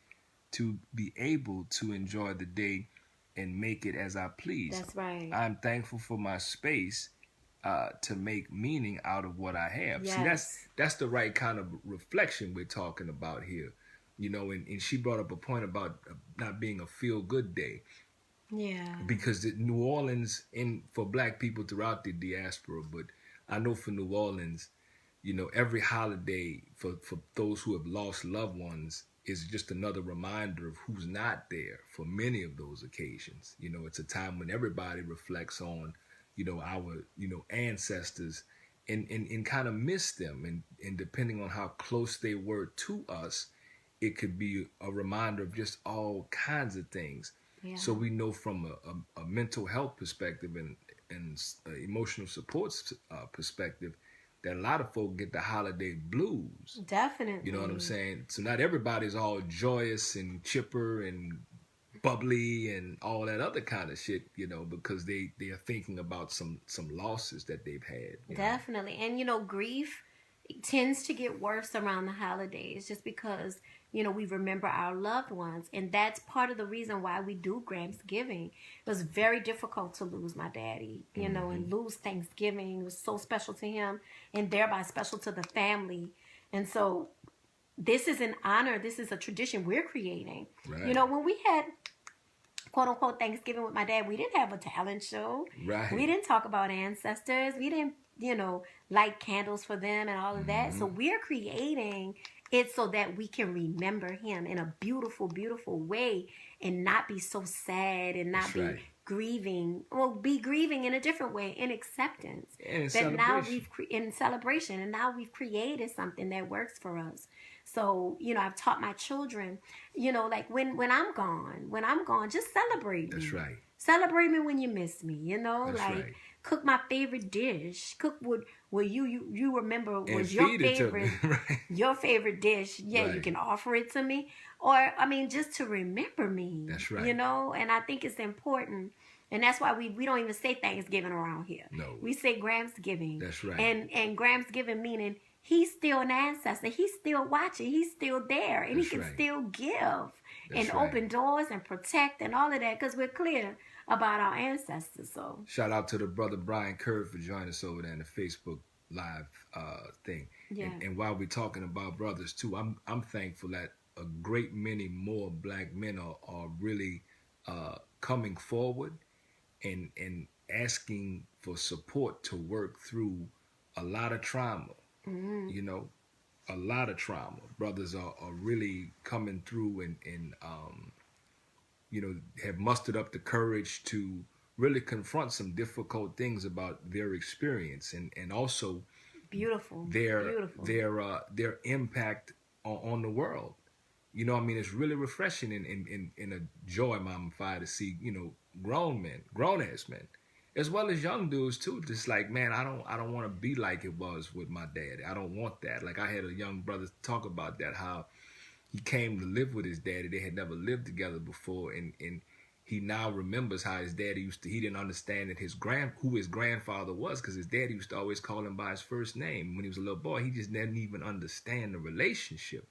B: to be able to enjoy the day and make it as I please.
A: That's right.
B: I'm thankful for my space to make meaning out of what I have.
A: Yes.
B: See, that's the right kind of reflection we're talking about here. You know, and she brought up a point about not being a feel-good day.
A: Yeah.
B: Because New Orleans, for black people throughout the diaspora, but I know for New Orleans, you know, every holiday for those who have lost loved ones is just another reminder of who's not there for many of those occasions. You know, it's a time when everybody reflects on, you know, our, you know, ancestors and kind of miss them. And depending on how close they were to us, it could be a reminder of just all kinds of things. Yeah. So we know from a mental health perspective and emotional support perspective that a lot of folk get the holiday blues.
A: Definitely.
B: You know what I'm saying? So not everybody's all joyous and chipper and bubbly and all that other kind of shit, you know, because they are thinking about some losses that they've had.
A: Definitely. And, you know, grief tends to get worse around the holidays just because, you know, we remember our loved ones. And that's part of the reason why we do Gramsgiving. It was very difficult to lose my daddy, you know, and lose Thanksgiving. It was so special to him and thereby special to the family. And so this is an honor. This is a tradition we're creating. Right. You know, when we had quote unquote Thanksgiving with my dad, we didn't have a talent show. Right. We didn't talk about ancestors. We didn't, you know, light candles for them and all of that. So we're creating it so that we can remember him in a beautiful, beautiful way and not be so sad and not be grieving. Well, be grieving in a different way, in acceptance.
B: And
A: that now in celebration, and now we've created something that works for us. So, you know, I've taught my children, you know, like when I'm gone, just celebrate me.
B: That's right.
A: Celebrate me when you miss me, you know, cook my favorite dish. Cook what you remember was your favorite, your favorite dish. Yeah, you can offer it to me. Or, I mean, just to remember me. That's right. You know, and I think it's important. And that's why we don't even say Thanksgiving around here. No. We say Gramsgiving. That's right. And Gramsgiving meaning he's still an ancestor. He's still watching. He's still there. And he can still give and open doors and protect and all of that because we're clear about our ancestors. So shout
B: out to the brother Brian Curry for joining us over there in the Facebook Live thing. Yeah. And while we're talking about brothers too, I'm thankful that a great many more black men are really coming forward and asking for support to work through a lot of trauma. You know, a lot of trauma. Brothers are really coming through and have mustered up the courage to really confront some difficult things about their experience and also
A: Beautiful.
B: their
A: Beautiful.
B: their impact on the world. I mean, it's really refreshing and a joy, Mama Fi, to see, grown men, grown ass men, as well as young dudes too. Just like, man, I don't want to be like it was with my dad. I don't want that. Like, I had a young brother talk about that, how he came to live with his daddy. They had never lived together before, and he now remembers how his daddy he didn't understand that who his grandfather was, because his daddy used to always call him by his first name. When he was a little boy, he just didn't even understand the relationship.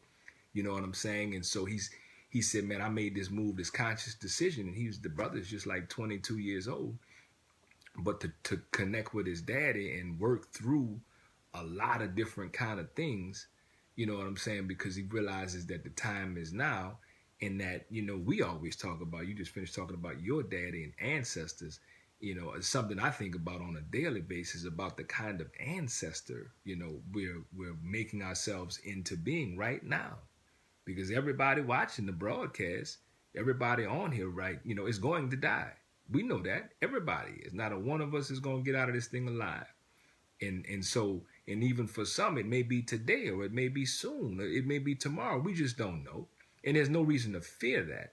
B: You know what I'm saying? And so he said, man, I made this move, this conscious decision. And the brother's just like 22 years old. But to connect with his daddy and work through a lot of different kind of things, you know what I'm saying? Because he realizes that the time is now, and that, we always talk about, you just finished talking about your daddy and ancestors. It's something I think about on a daily basis, about the kind of ancestor, we're making ourselves into being right now. Because everybody watching the broadcast, everybody on here, right, is going to die. We know that. Everybody is. Not a one of us is going to get out of this thing alive. And so, and even for some, it may be today, or it may be soon, or it may be tomorrow. We just don't know. And there's no reason to fear that.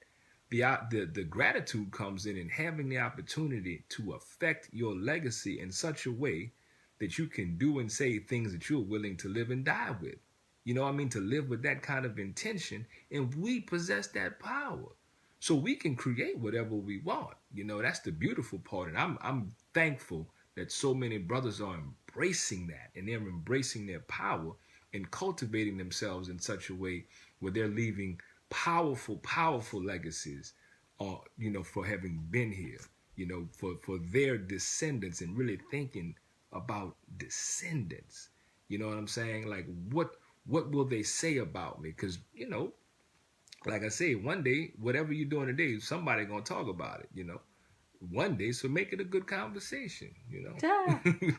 B: The gratitude comes in having the opportunity to affect your legacy in such a way that you can do and say things that you're willing to live and die with. You know what I mean? To live with that kind of intention. And we possess that power. So we can create whatever we want. That's the beautiful part. And I'm thankful that so many brothers are embracing that. And they're embracing their power and cultivating themselves in such a way where they're leaving powerful, powerful legacies, for having been here, for their descendants, and really thinking about descendants. You know what I'm saying? Like, what will they say about me? Because, like I say, one day, whatever you're doing today, somebody going to talk about it, one day. So make it a good conversation,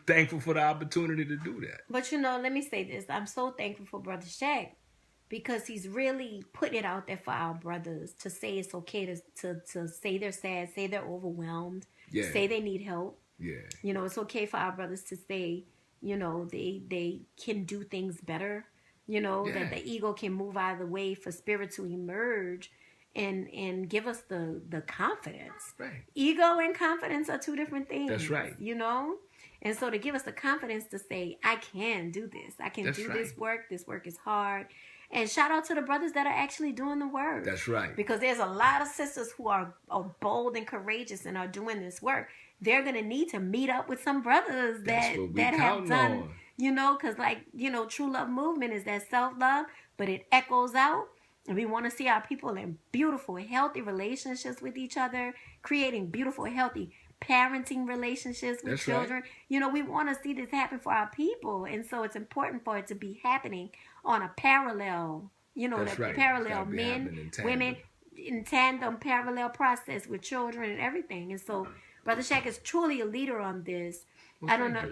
B: Thankful for the opportunity to do that.
A: But, let me say this. I'm so thankful for Brother Shaq, because he's really putting it out there for our brothers to say it's okay to say they're sad, say they're overwhelmed, say they need help.
B: Yeah.
A: It's okay for our brothers to say, they can do things better. That the ego can move out of the way for spirit to emerge and give us the confidence.
B: Right.
A: Ego and confidence are two different things.
B: That's right.
A: And so to give us the confidence to say, I can do this. I can do this work. This work is hard. And shout out to the brothers that are actually doing the work.
B: That's right.
A: Because there's a lot of sisters who are bold and courageous and are doing this work. They're going to need to meet up with some brothers that have done, because true love movement is that self-love, but it echoes out. And we want to see our people in beautiful, healthy relationships with each other, creating beautiful, healthy parenting relationships with children. Right. We want to see this happen for our people. And so it's important for it to be happening on a parallel, parallel men, women, in tandem, parallel process with children and everything. And so Brother Shaq is truly a leader on this. Well, I don't know,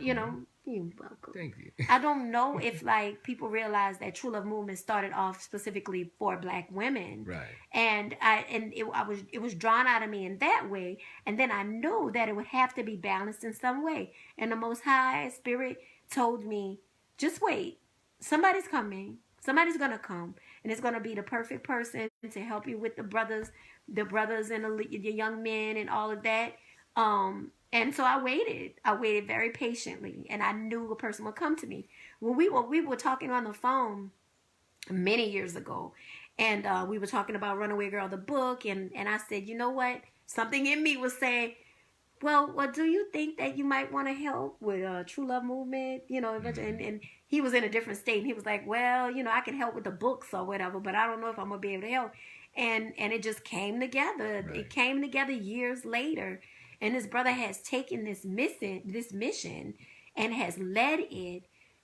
A: you're welcome.
B: Thank you.
A: I don't know if people realize that True Love Movement started off specifically for Black women.
B: Right.
A: And it was drawn out of me in that way. And then I knew that it would have to be balanced in some way. And the Most High Spirit told me, just wait. Somebody's coming. Somebody's going to come. And it's going to be the perfect person to help you with the brothers and the young men and all of that. And so I waited very patiently, and I knew a person would come to me. When we were talking on the phone many years ago, and we were talking about Runaway Girl, the book, and I said, you know what? Something in me was saying, well, do you think that you might want to help with True Love Movement? And he was in a different state, and he was like, well, I can help with the books or whatever, but I don't know if I'm going to be able to help. And it just came together. Right. It came together years later. And his brother has taken this mission and has led it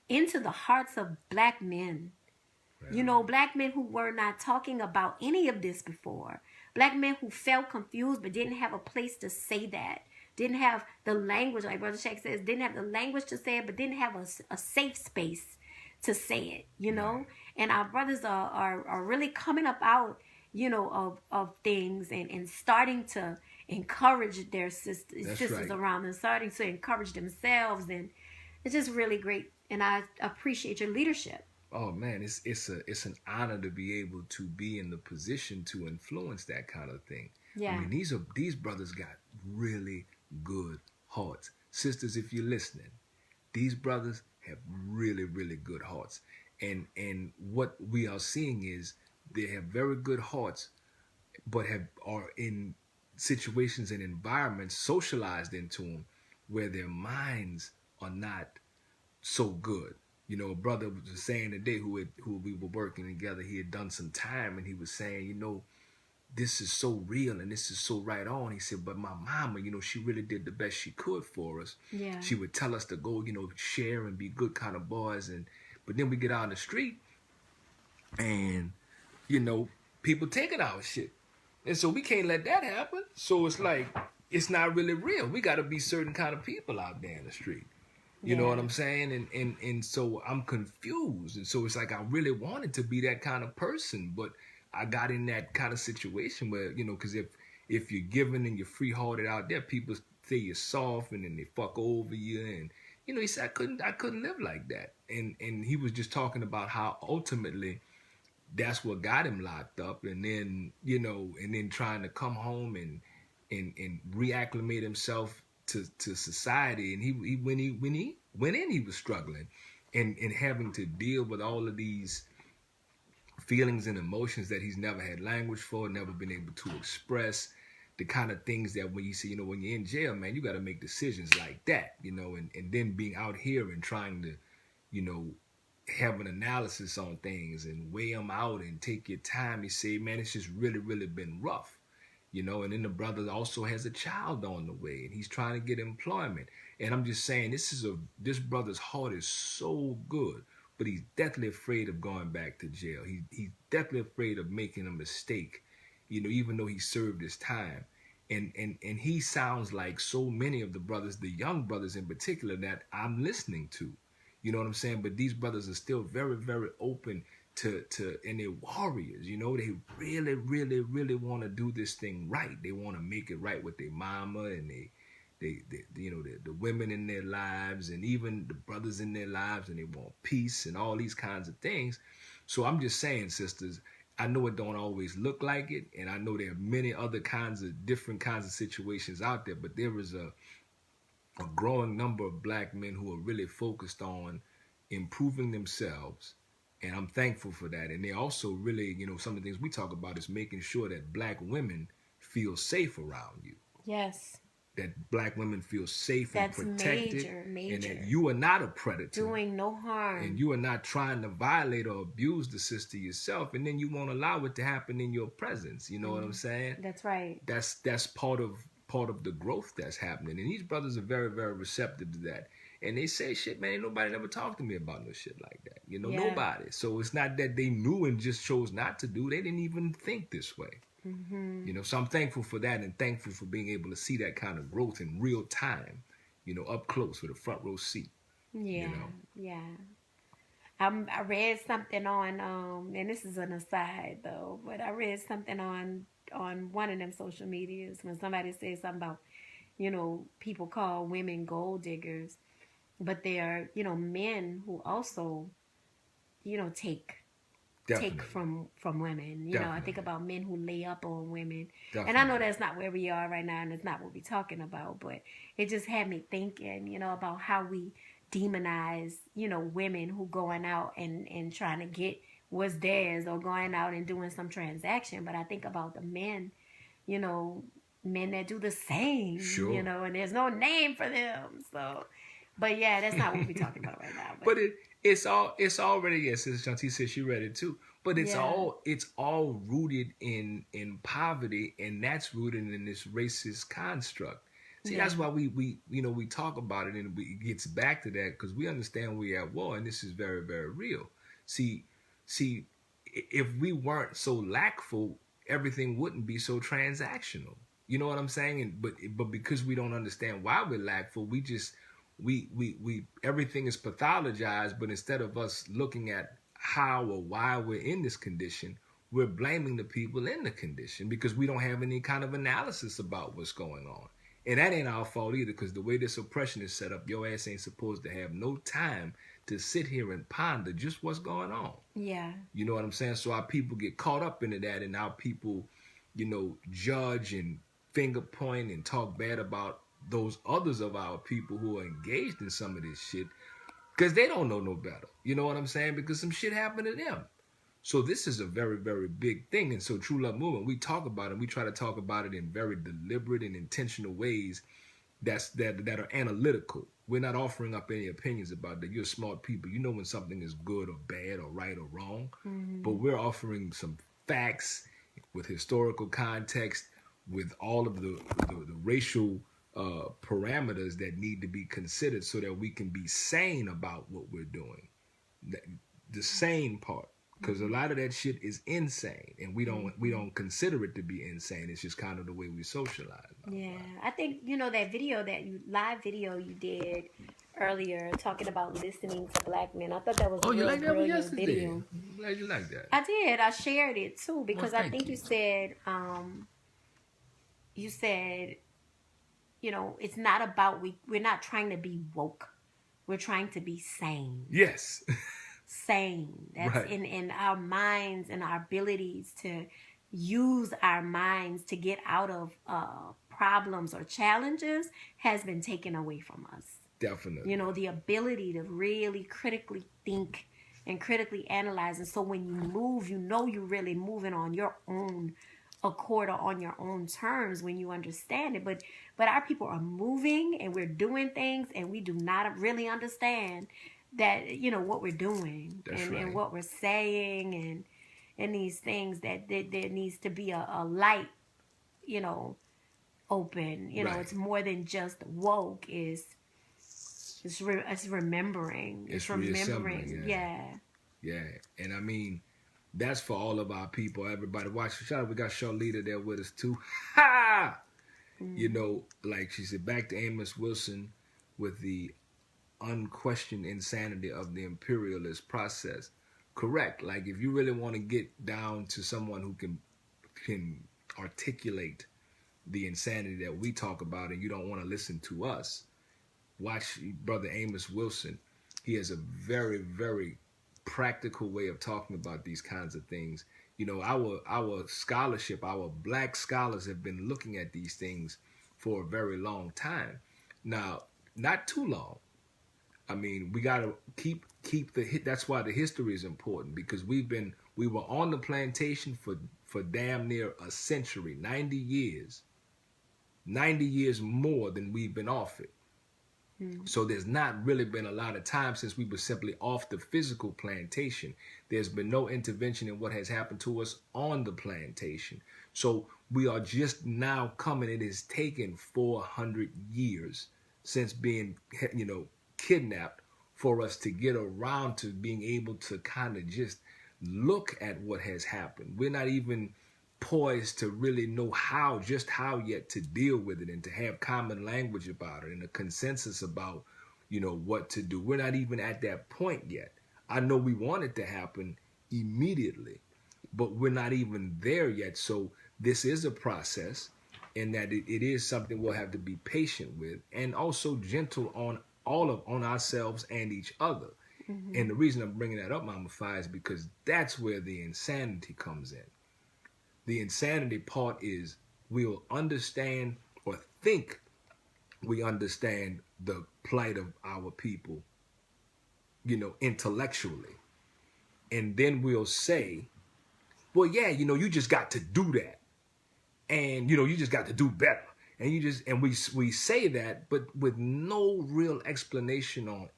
A: into the hearts of Black men. Right. Black men who were not talking about any of this before. Black men who felt confused but didn't have a place to say that. Didn't have the language, like Brother Shaq says, didn't have the language to say it, but didn't have a safe space to say it, you know.
B: Right.
A: And our brothers are really coming up out, you know, of things, and starting to encourage their
B: That's
A: sisters
B: right.
A: around them, starting to encourage themselves, and it's just really great. And I appreciate your leadership.
B: Oh man, it's an honor to be able to be in the position to influence that kind of thing. I
A: Yeah.
B: mean, these brothers got really good hearts. Sisters, if you're listening, these brothers have really, really good hearts. And what we are seeing is they have very good hearts, but are in situations and environments socialized into them where their minds are not so good. You know, a brother was saying today who we were working together. He had done some time, and he was saying, you know, this is so real and this is so right on. He said, but my mama, you know, she really did the best she could for us.
A: Yeah.
B: She would tell us to go, you know, share and be good kind of boys, and but then we get out in the street, and you know, people taking our shit, and so we can't let that happen. So it's like it's not really real. We got to be certain kind of people out there in the street. You know what I'm saying? And so I'm confused. And so it's like I really wanted to be that kind of person, but I got in that kind of situation where, you know, because if you're giving and you're free hearted out there, people say you're soft and then they fuck over you. And you know, he said I couldn't live like that. And he was just talking about how ultimately that's what got him locked up, and then, you know, and then trying to come home and reacclimate himself to society. And he when he went in, he was struggling and having to deal with all of these feelings and emotions that he's never had language for, never been able to express. The kind of things that when you see, you know, when you're in jail, man, you got to make decisions like that, you know, and then being out here and trying to, you know, have an analysis on things and weigh them out and take your time. You say, man, it's just really, really been rough, you know. And then the brother also has a child on the way, and he's trying to get employment. And I'm just saying, this brother's heart is so good, but he's definitely afraid of going back to jail. He's definitely afraid of making a mistake, you know, even though he served his time. And he sounds like so many of the brothers, the young brothers in particular, that I'm listening to. You know what I'm saying? But these brothers are still very, very open to and they're warriors. You know, they really, really, really want to do this thing right. They want to make it right with their mama and they you know, the women in their lives and even the brothers in their lives, and they want peace and all these kinds of things. So I'm just saying, sisters, I know it don't always look like it, and I know there are many other kinds of different kinds of situations out there, but there is a growing number of black men who are really focused on improving themselves, and I'm thankful for that. And they also really, you know, some of the things we talk about is making sure that black women feel safe around you.
A: Yes.
B: That black women feel safe
A: That's
B: and protected,
A: major.
B: and that you are not a predator,
A: doing no harm,
B: and you are not trying to violate or abuse the sister yourself, and then you won't allow it to happen in your presence. You know what I'm saying?
A: That's right.
B: That's part of the growth that's happening, and these brothers are very, very receptive to that. And they say, shit, man, ain't nobody never talked to me about no shit like that. You know, nobody. So it's not that they knew and just chose not to do. They didn't even think this way. You know, so I'm thankful for that, and thankful for being able to see that kind of growth in real time, you know, up close with a front row seat.
A: Yeah.
B: You know?
A: Yeah. I read something on and this is an aside though, but I read something on one of them social medias when somebody said something about, you know, people call women gold diggers, but they are, you know, men who also, you know, take from women. You know, I think about men who lay up on women. Definitely. And I know that's not where we are right now, and it's not what we're talking about, but it just had me thinking, you know, about how we demonize, you know, women who going out and trying to get what's theirs, or going out and doing some transaction. But I think about the men, you know, men that do the same, you know, and there's no name for them. So, but yeah, that's not what we're talking about right now.
B: But it's already, yes, Sister Shanti said she read it too. But it's all rooted in poverty, and that's rooted in this racist construct. See, that's why we you know, we talk about it, and it gets back to that because we understand we're at war, and this is very, very real. See, if we weren't so lackful, everything wouldn't be so transactional. You know what I'm saying? But because we don't understand why we're lackful, we just we everything is pathologized, but instead of us looking at how or why we're in this condition, we're blaming the people in the condition because we don't have any kind of analysis about what's going on. And that ain't our fault either, because the way this oppression is set up, your ass ain't supposed to have no time to sit here and ponder just what's going on.
A: Yeah.
B: You know what I'm saying? So our people get caught up into that, and our people, judge and finger point and talk bad about those others of our people who are engaged in some of this shit because they don't know no better. You know what I'm saying? Because some shit happened to them. So this is a very, very big thing. And so True Love Movement, we talk about it. We try to talk about it in very deliberate and intentional ways that are analytical. We're not offering up any opinions about that. You're smart people. You know when something is good or bad or right or wrong. Mm-hmm. But we're offering some facts with historical context, with all of the racial parameters that need to be considered so that we can be sane about what we're doing. The sane part. Because a lot of that shit is insane, and we don't consider it to be insane. It's just kind of the way we socialize.
A: Yeah, I think that live video you did earlier talking about listening to black men. I thought that was a real brilliant video.
B: I'm glad you like that.
A: I did. I shared it too because I think you said it's not about we're not trying to be woke. We're trying to be sane.
B: Yes.
A: Sane. That's right. in our minds and our abilities to use our minds to get out of problems or challenges has been taken away from us.
B: Definitely.
A: The ability to really critically think and critically analyze. And so when you move, you're really moving on your own accord or on your own terms when you understand it. But our people are moving and we're doing things and we do not really understand that what we're doing and what we're saying and these things that there needs to be a light open. It's more than just woke. It's remembering. It's remembering.
B: Yeah. And I mean, that's for all of our people. Everybody watch. Shout out, we got Charlita there with us too. Ha! Like she said, back to Amos Wilson with the unquestioned insanity of the imperialist process. Correct. Like if you really want to get down to someone who can articulate the insanity that we talk about and you don't want to listen to us, watch Brother Amos Wilson. He has a very, very practical way of talking about these kinds of things. Our scholarship, our black scholars have been looking at these things for a very long time. Now, not too long. I mean, we got to keep that's why the history is important, because we were on the plantation for damn near a century, 90 years more than we've been off it. So there's not really been a lot of time since we were simply off the physical plantation. There's been no intervention in what has happened to us on the plantation. So we are just now coming. It has taken 400 years since being, kidnapped for us to get around to being able to kind of just look at what has happened. We're not even poised to really know how yet to deal with it and to have common language about it and a consensus about, what to do. We're not even at that point yet. I know we want it to happen immediately, but we're not even there yet. So this is a process, and that it is something we'll have to be patient with and also gentle on ourselves and each other. Mm-hmm. And the reason I'm bringing that up, Mama Fi, is because that's where the insanity comes in. The insanity part is we'll understand or think we understand the plight of our people, intellectually. And then we'll say, well, yeah, you just got to do that. And, you just got to do better. And we say that, but with no real explanation on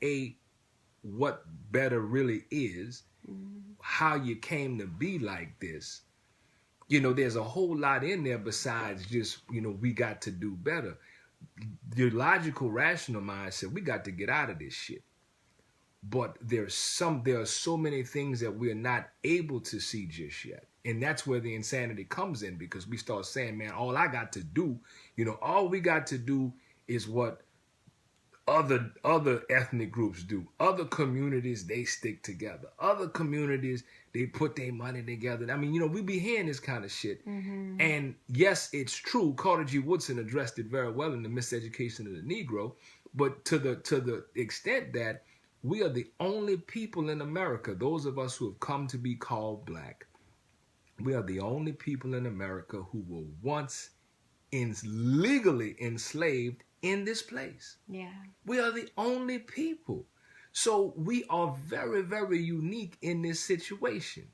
B: what better really is, how you came to be like this. There's a whole lot in there besides just, we got to do better. The logical, rational mind said, we got to get out of this shit. But there are so many things that we're not able to see just yet. And that's where the insanity comes in, because we start saying, man, all we got to do is what other ethnic groups do. Other communities, they stick together. Other communities, they put their money together. I mean, you know, we be hearing this kind of shit. And yes, it's true. Carter G. Woodson addressed it very well in The Miseducation of the Negro. But to the extent that we are the only people in America, those of us who have come to be called black, we are the only people in America who were once legally enslaved in this place.
A: Yeah.
B: We are the only people. So we are very, very unique in this situation.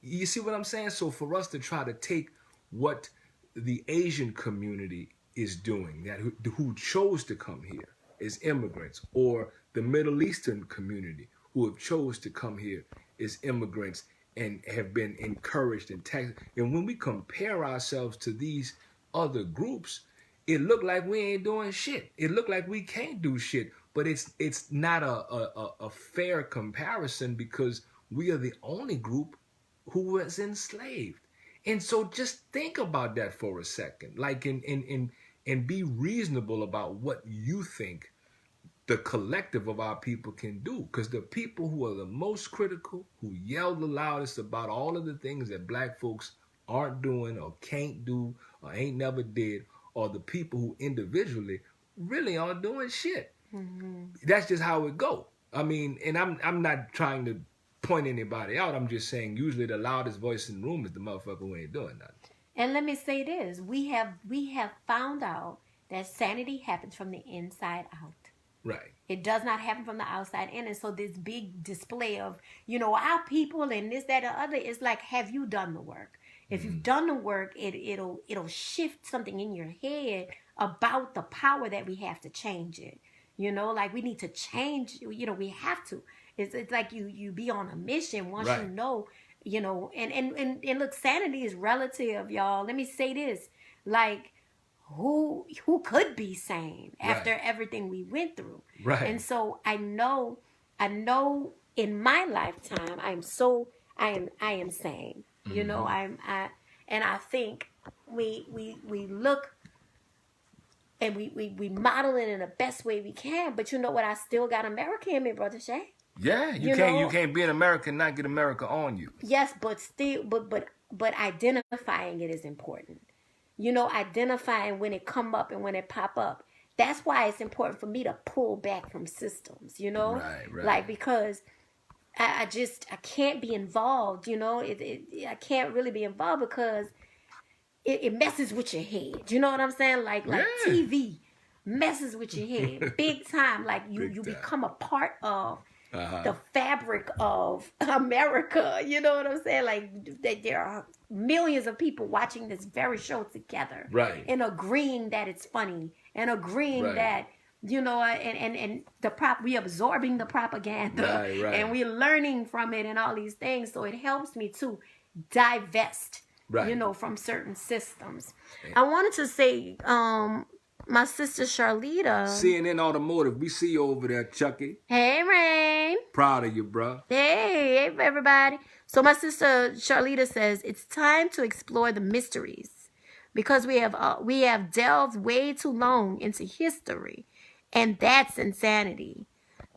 B: You see what I'm saying? So for us to try to take what the Asian community is doing, that who chose to come here as immigrants, or the Middle Eastern community who have chose to come here as immigrants and have been encouraged and taxed. And when we compare ourselves to these other groups, it look like we ain't doing shit. It look like we can't do shit. But it's not a fair comparison, because we are the only group who was enslaved. And so just think about that for a second. Like, and be reasonable about what you think the collective of our people can do. Because the people who are the most critical, who yell the loudest about all of the things that black folks aren't doing or can't do or ain't never did, are the people who individually really aren't doing shit. That's just how it go. I mean, and I'm not trying to point anybody out. I'm just saying usually the loudest voice in the room is the motherfucker who ain't doing nothing.
A: And let me say this: we have found out that sanity happens from the inside out.
B: Right.
A: It does not happen from the outside in. And so this big display of, you know, our people and this, that, and other is like, have you done the work? If you've done the work, it'll shift something in your head about the power that we have to change it. You know, like we need to change, you know, we have to. It's like you be on a mission once
B: Right.
A: you know, and look, sanity is relative, y'all. Let me say this, like, who could be sane after everything we went through?
B: Right.
A: And so I know in my lifetime I am sane. You know, and I think we look and we model it in the best way we can. But you know what? I still got America in me, Brother Shay.
B: Yeah, you can't be an American and not get America on you.
A: Yes, but still, but identifying it is important. You know, identifying when it come up and when it pop up. That's why it's important for me to pull back from systems. You know,
B: right.
A: Like, because I can't be involved. You know, I can't really be involved because it messes with your head. You know what I'm saying? Like TV messes with your head big time. Like you become a part of the fabric of America. You know what I'm saying? Like there are millions of people watching this very show together,
B: right?
A: And agreeing that it's funny, and agreeing that, you know, and we absorbing the propaganda,
B: right.
A: And we're learning from it and all these things. So it helps me to divest, you know, from certain systems. Yeah. I wanted to say, my sister Charlita.
B: CNN Automotive, we see you over there, Chucky.
A: Hey, Rain.
B: Proud of you, bro.
A: Hey, everybody. So my sister Charlita says, it's time to explore the mysteries, because we have delved way too long into history, and that's insanity.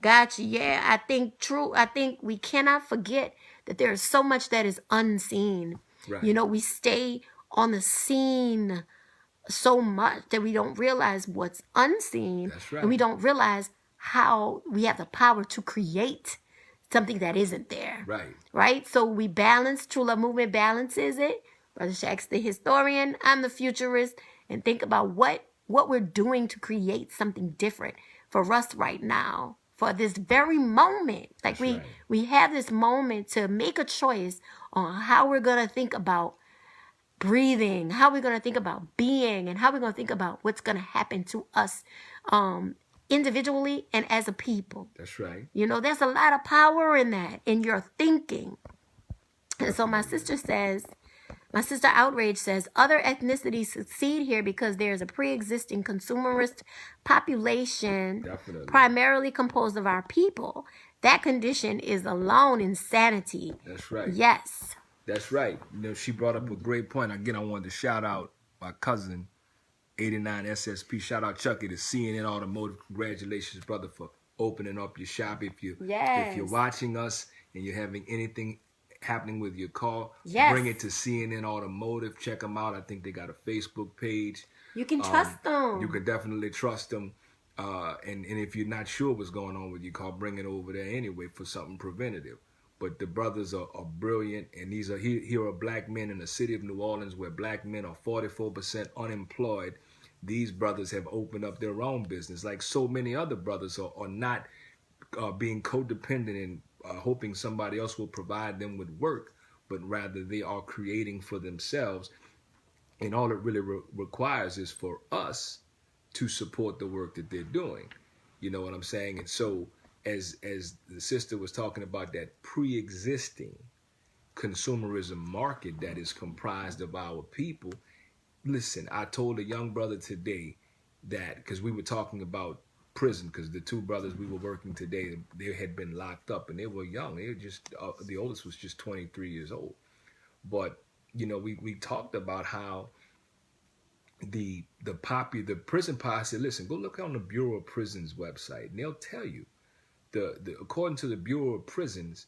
A: Gotcha. Yeah, I think we cannot forget that there is so much that is unseen. Right. You know, we stay on the scene so much that we don't realize what's unseen.
B: That's right.
A: And we don't realize how we have the power to create something that isn't there. Right? So we balance, True Love Movement balances it. Brother Shaq's the historian, I'm the futurist, and think about what we're doing to create something different for us right now, for this very moment. Like we have this moment to make a choice on how we're going to think about breathing, how we're going to think about being, and how we're going to think about what's going to happen to us individually and as a people.
B: That's right.
A: You know, there's a lot of power in that, in your thinking. And so my sister Outrage says, other ethnicities succeed here because there's a pre-existing consumerist population, primarily composed of our people. That condition is alone insanity.
B: That's right.
A: Yes.
B: That's right. You know, she brought up a great point. Again, I wanted to shout out my cousin, 89 SSP. Shout out Chucky to CNN Automotive. Congratulations, brother, for opening up your shop. If you're watching us and you're having anything happening with your car, bring it to CNN Automotive. Check them out. I think they got a Facebook page.
A: You can trust them.
B: You can definitely trust them. And if you're not sure what's going on with your car, bring it over there anyway for something preventative. But the brothers are brilliant, and here are black men in the city of New Orleans where black men are 44% unemployed. These brothers have opened up their own business, like so many other brothers are not being codependent and hoping somebody else will provide them with work, but rather they are creating for themselves. And all it really requires is for us to support the work that they're doing. You know what I'm saying? And so as the sister was talking about that pre-existing consumerism market that is comprised of our people, listen, I told a young brother today that, because we were talking about prison, because the two brothers we were working today, they had been locked up and they were young. They were just, the oldest was just 23 years old. But, you know, we talked about how the prison policy, listen, go look on the Bureau of Prisons website and they'll tell you, according to the Bureau of Prisons,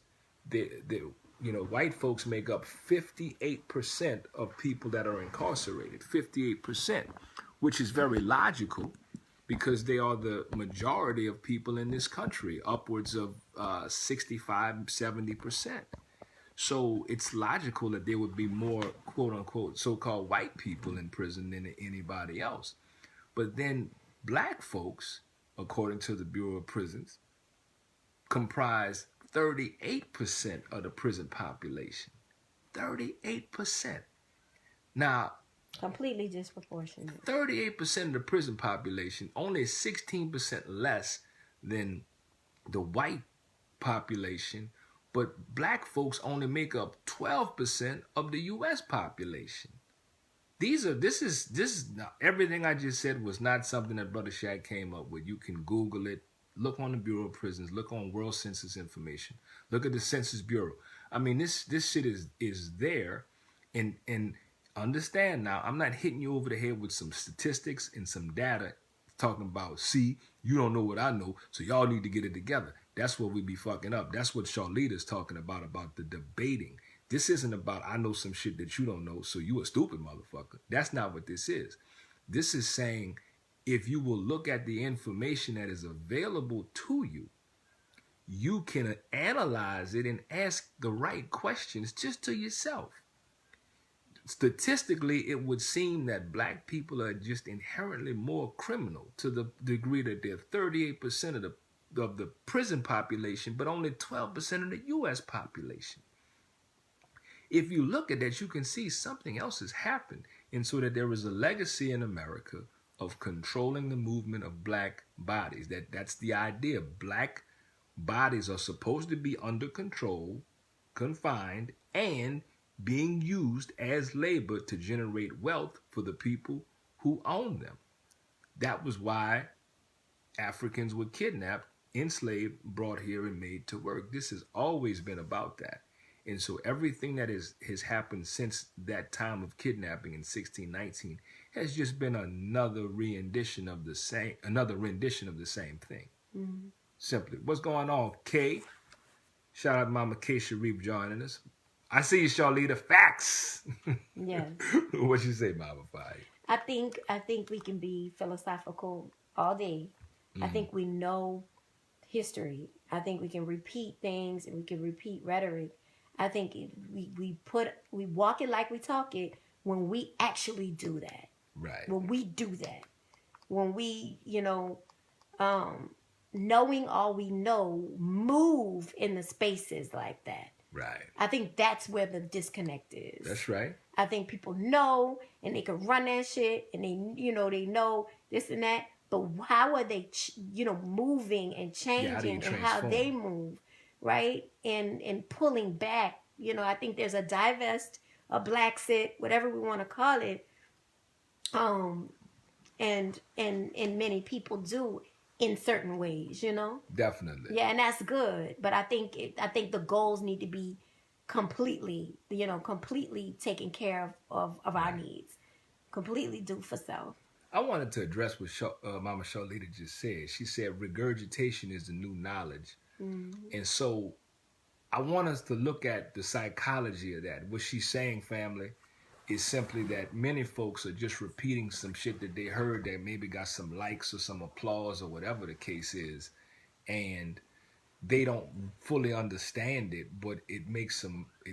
B: white folks make up 58% of people that are incarcerated, 58%, which is very logical because they are the majority of people in this country, upwards of 65, 70%. So it's logical that there would be more, quote unquote, so-called white people in prison than anybody else. But then black folks, according to the Bureau of Prisons, comprise 38% of the prison population. 38%. Now,
A: completely disproportionate.
B: 38% of the prison population, only 16% less than the white population, but black folks only make up 12% of the U.S. population. This is now, everything I just said was not something that Brother Shaq came up with. You can Google it. Look on the Bureau of Prisons. Look on World Census information. Look at the Census Bureau. I mean, this shit is there, and understand now. I'm not hitting you over the head with some statistics and some data, talking about, see, you don't know what I know, so y'all need to get it together. That's what we be fucking up. That's what Charlita's talking about the debating. This isn't about I know some shit that you don't know, so you a stupid motherfucker. That's not what this is. This is saying, if you will look at the information that is available to you, you can analyze it and ask the right questions just to yourself. Statistically, it would seem that black people are just inherently more criminal to the degree that they're 38% of the prison population, but only 12% of the U.S. population. If you look at that, you can see something else has happened, and so that there is a legacy in America of controlling the movement of black bodies. That's the idea. Black bodies are supposed to be under control, confined, and being used as labor to generate wealth for the people who own them. That was why Africans were kidnapped, enslaved, brought here, and made to work. This has always been about that. And so everything that has happened since that time of kidnapping in 1619 has just been another rendition of the same thing. Mm-hmm. Simply. What's going on, Kay? Shout out Mama Kay Sharif joining us. I see you, Charlita. Facts.
A: Yes.
B: What you say, Mama Fire?
A: I think we can be philosophical all day. Mm-hmm. I think we know history. I think we can repeat things and we can repeat rhetoric. I think we walk it like we talk it when we actually do that.
B: Right.
A: When we do that. When we, knowing all we know, move in the spaces like that.
B: Right.
A: I think that's where the disconnect is.
B: That's right.
A: I think people know and they can run that shit and they know this and that. But how are they, moving and changing and how they move, right? And pulling back. I think there's a divest, a black sit, whatever we want to call it. And many people do in certain ways,
B: Definitely.
A: Yeah, and that's good. But I think the goals need to be completely taken care of our needs. Completely do for self.
B: I wanted to address what Mama Charlita just said. She said regurgitation is the new knowledge. And so I want us to look at the psychology of that. What she's saying, family, is simply that many folks are just repeating some shit that they heard that maybe got some likes or some applause or whatever the case is. And they don't fully understand it, but it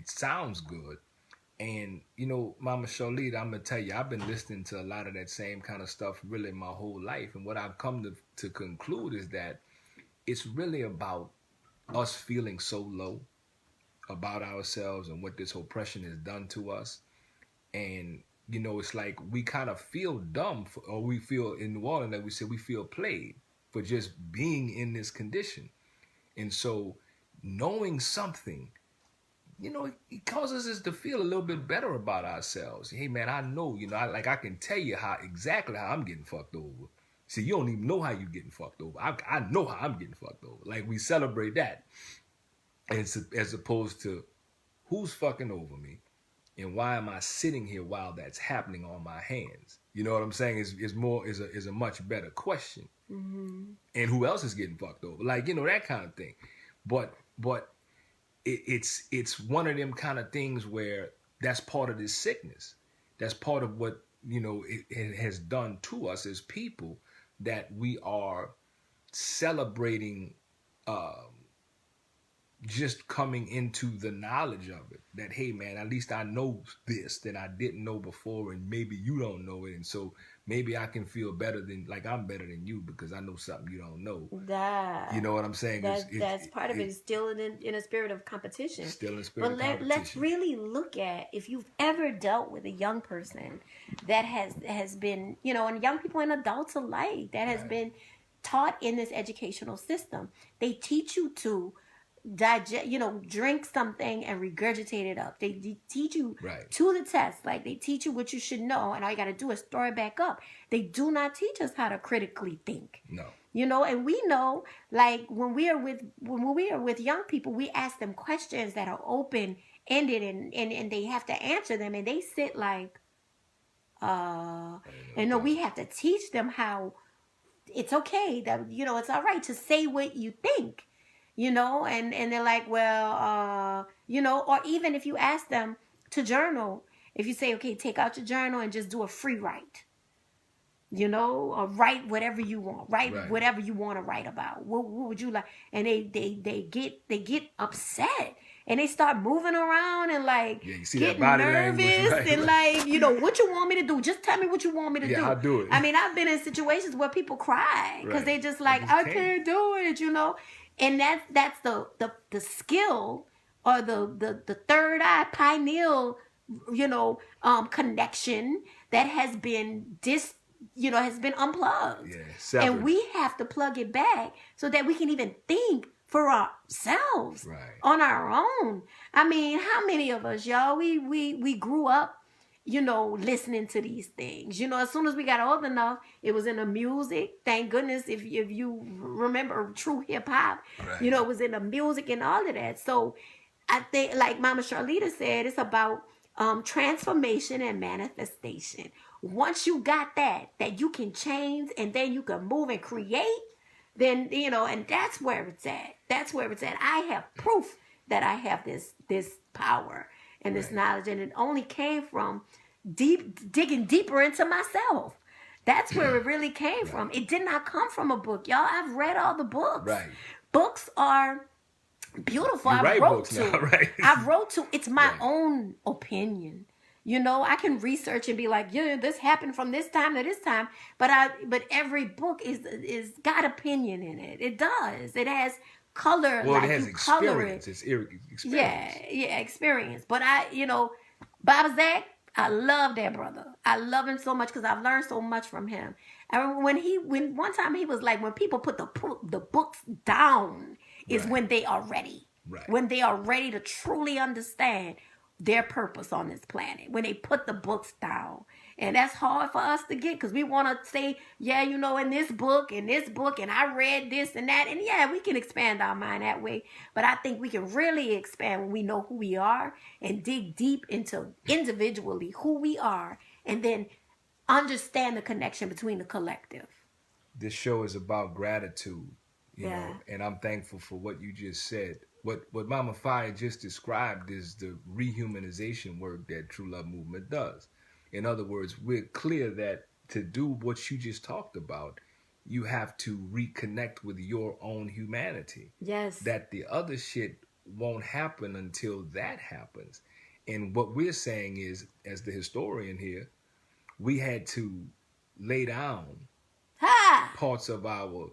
B: sounds good. And, you know, Mama Charlita, I'm going to tell you, I've been listening to a lot of that same kind of stuff really my whole life. And what I've come to conclude is that it's really about us feeling so low about ourselves and what this oppression has done to us. And, you know, it's like we kind of feel dumb, or we feel in New Orleans, like we said, we feel played for just being in this condition. And so knowing something, you know, it causes us to feel a little bit better about ourselves. Hey, man, I know, you know, I can tell you exactly how I'm getting fucked over. See, you don't even know how you're getting fucked over. I know how I'm getting fucked over. Like, we celebrate that as opposed to who's fucking over me and why am I sitting here while that's happening on my hands? You know what I'm saying? Is a much better question. Mm-hmm. And who else is getting fucked over? Like, you know, that kind of thing. But it's one of them kind of things where that's part of this sickness. That's part of what, you know, it has done to us as people, that we are celebrating just coming into the knowledge of it, that, hey, man, at least I know this that I didn't know before, and maybe you don't know it, and so maybe I can feel better than, like, I'm better than you because I know something you don't know. You know what I'm saying?
A: That's part of it. Is still in a spirit of competition.
B: Still in a spirit of competition.
A: But let's really look at, if you've ever dealt with a young person that has been, you know, and young people and adults alike, that has been taught in this educational system. They teach you to digest, you know, drink something and regurgitate it up. They teach you to the test. Like, they teach you what you should know, and all you got to do is store it back up. They do not teach us how to critically think.
B: No.
A: You know, and we know, like, when we are with young people, we ask them questions that are open ended, and they have to answer them, and they sit like, and no, we have to teach them how it's okay, that, you know, it's all right to say what you think. You know, and they're like, well, you know, or even if you ask them to journal, if you say, okay, take out your journal and just do a free write, you know, or write whatever you want, write whatever you want to write about. What would you like? And they get upset, and they start moving around and, like, getting nervous and like, you know, what you want me to do? Just tell me what you want me to do.
B: I'll do it.
A: I mean, I've been in situations where people cry because they just like, I can't do it, you know. And that's the skill, or the third eye pineal, you know, connection that has been has been unplugged. And we have to plug it back so that we can even think for ourselves on our own. I mean, how many of us, y'all, we grew up, you know, listening to these things. You know, as soon as we got old enough, it was in the music. Thank goodness, if you remember true hip hop, you know, it was in the music and all of that. So I think, like Mama Charlita said, it's about transformation and manifestation. Once you got that you can change, and then you can move and create, then, you know, and that's where it's at. That's where it's at. I have proof that I have this power and this knowledge, and it only came from digging deeper into myself. That's where it really came from. It did not come from a book, y'all. I've read all the books. Books are beautiful. I wrote to. It's my own opinion. You know, I can research and be like, yeah, this happened from this time to this time. But every book is got opinion in it. It does. It has color.
B: Well,
A: like
B: it has experience. It's experience.
A: Yeah, experience. But Bob Zach, I love that brother. I love him so much because I've learned so much from him. I remember when one time he was like, when people put the books down is when they are ready. When they are ready to truly understand their purpose on this planet, when they put the books down. And that's hard for us to get, because we want to say, yeah, you know, in this book, and I read this and that. And yeah, we can expand our mind that way. But I think we can really expand when we know who we are and dig deep into individually who we are, and then understand the connection between the collective.
B: This show is about gratitude, you
A: Yeah.
B: know, and I'm thankful for what you just said. What Mama Fire just described is the rehumanization work that True Love Movement does. In other words, we're clear that to do what you just talked about, you have to reconnect with your own humanity.
A: Yes.
B: That the other shit won't happen until that happens. And what we're saying is, as the historian here, we had to lay down parts of our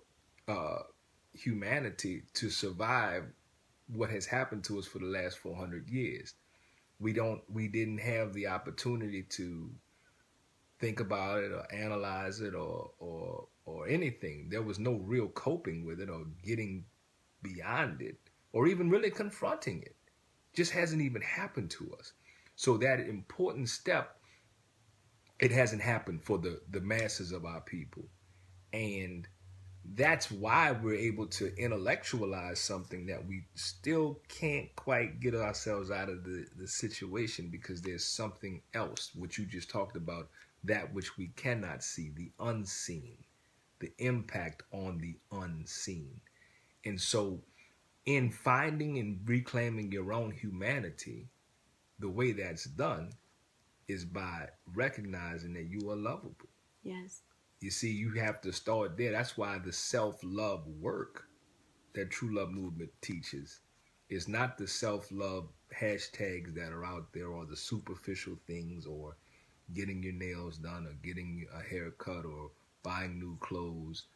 B: humanity to survive what has happened to us for the last 400 years. We didn't have the opportunity to think about it or analyze it or anything. There was no real coping with it or getting beyond it or even really confronting it. Just hasn't even happened to us. So that important step, it hasn't happened for the masses of our people. And that's why we're able to intellectualize something that we still can't quite get ourselves out of the situation, because there's something else, which you just talked about, that which we cannot see, the unseen, the impact on the unseen. And so in finding and reclaiming your own humanity, the way that's done is by recognizing that you are lovable.
A: Yes.
B: You see, you have to start there. That's why the self-love work that True Love Movement teaches is not the self-love hashtags that are out there, or the superficial things, or getting your nails done, or getting a haircut, or buying new clothes.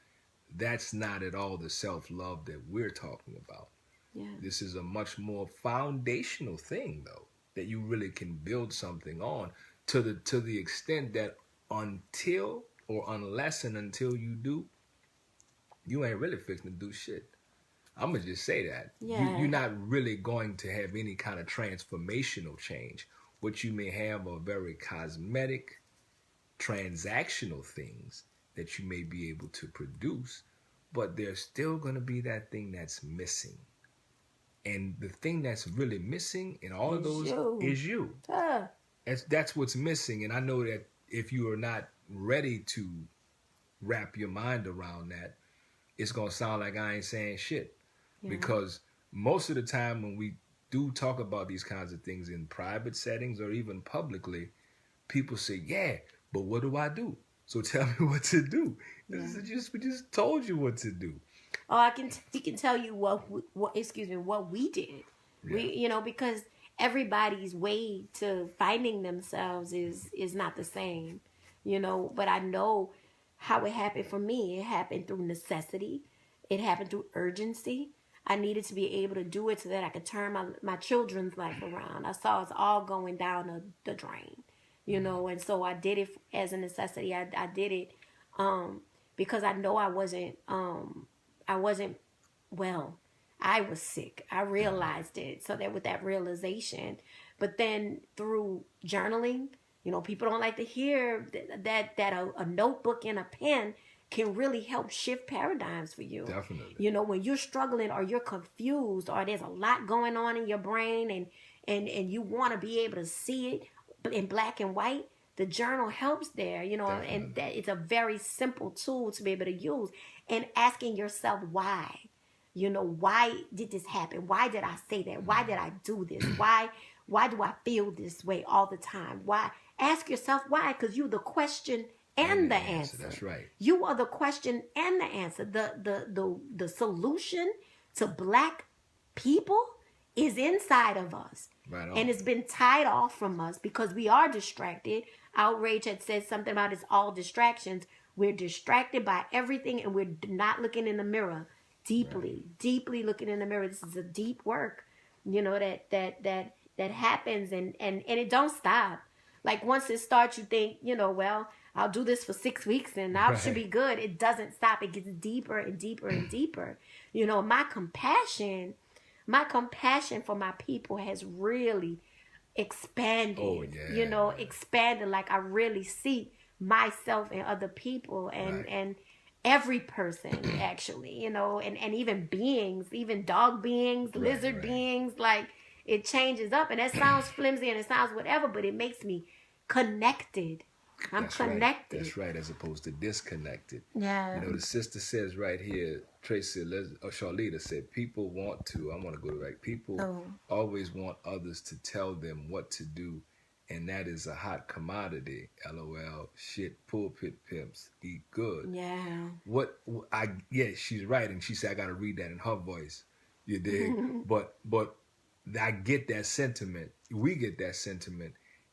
B: That's not at all the self-love that we're talking about.
A: Yeah.
B: This is a much more foundational thing, though, that you really can build something on, to the extent that until or unless and until you do, you ain't really fixing to do shit. I'm going to just say that.
A: Yeah.
B: You're not really going to have any kind of transformational change. What you may have are very cosmetic, transactional things that you may be able to produce, but there's still going to be that thing that's missing. And the thing that's really missing in all of those is you. That's what's missing. And I know that if you are not ready to wrap your mind around that, it's going to sound like I ain't saying shit. Yeah. Because most of the time when we do talk about these kinds of things in private settings or even publicly, people say, yeah, but what do I do? So tell me what to do. Yeah. We just told you what to do.
A: Oh, we can tell you what we did. Yeah. Because everybody's way to finding themselves is not the same, but I know how it happened for me. It happened through necessity. It happened through urgency. I needed to be able to do it so that I could turn my children's life around. I saw us all going down the drain, and so I did it as a necessity. I did it because I know I wasn't well. I was sick. I realized it. So that with that realization, but then through journaling, people don't like to hear that a notebook and a pen can really help shift paradigms for you.
B: Definitely.
A: When you're struggling or you're confused or there's a lot going on in your brain and you want to be able to see it in black and white, the journal helps there, Definitely. And that it's a very simple tool to be able to use. And asking yourself why. Why did this happen? Why did I say that? Why did I do this? Why do I feel this way all the time? Why? Ask yourself why, because you're the question and the answer.
B: That's right.
A: You are the question and the answer. The solution to black people is inside of us.
B: Right on.
A: And it's been tied off from us because we are distracted. Outrage had said something about it's all distractions. We're distracted by everything and we're not looking in the mirror deeply looking in the mirror. This is a deep work, that happens and it don't stop. Like once it starts, you think, well, I'll do this for 6 weeks and I should be good. It doesn't stop. It gets deeper and deeper and deeper. My compassion for my people has really expanded.
B: Oh, yeah.
A: Expanded. Like I really see myself and other people and every person actually, and even beings, even dog beings, lizard beings, like it changes up. And that sounds flimsy and it sounds whatever, but it makes me connected I'm connected.
B: That's right, as opposed to disconnected.
A: Yeah.
B: You know, the sister says right here, Tracy, or Charlita said, people want to, I want to go back, people always want others to tell them what to do, and that is a hot commodity. LOL, shit, pulpit pimps eat good.
A: Yeah.
B: Yeah, she's right, and she said, I got to read that in her voice. You dig? But I get that sentiment. We get that sentiment.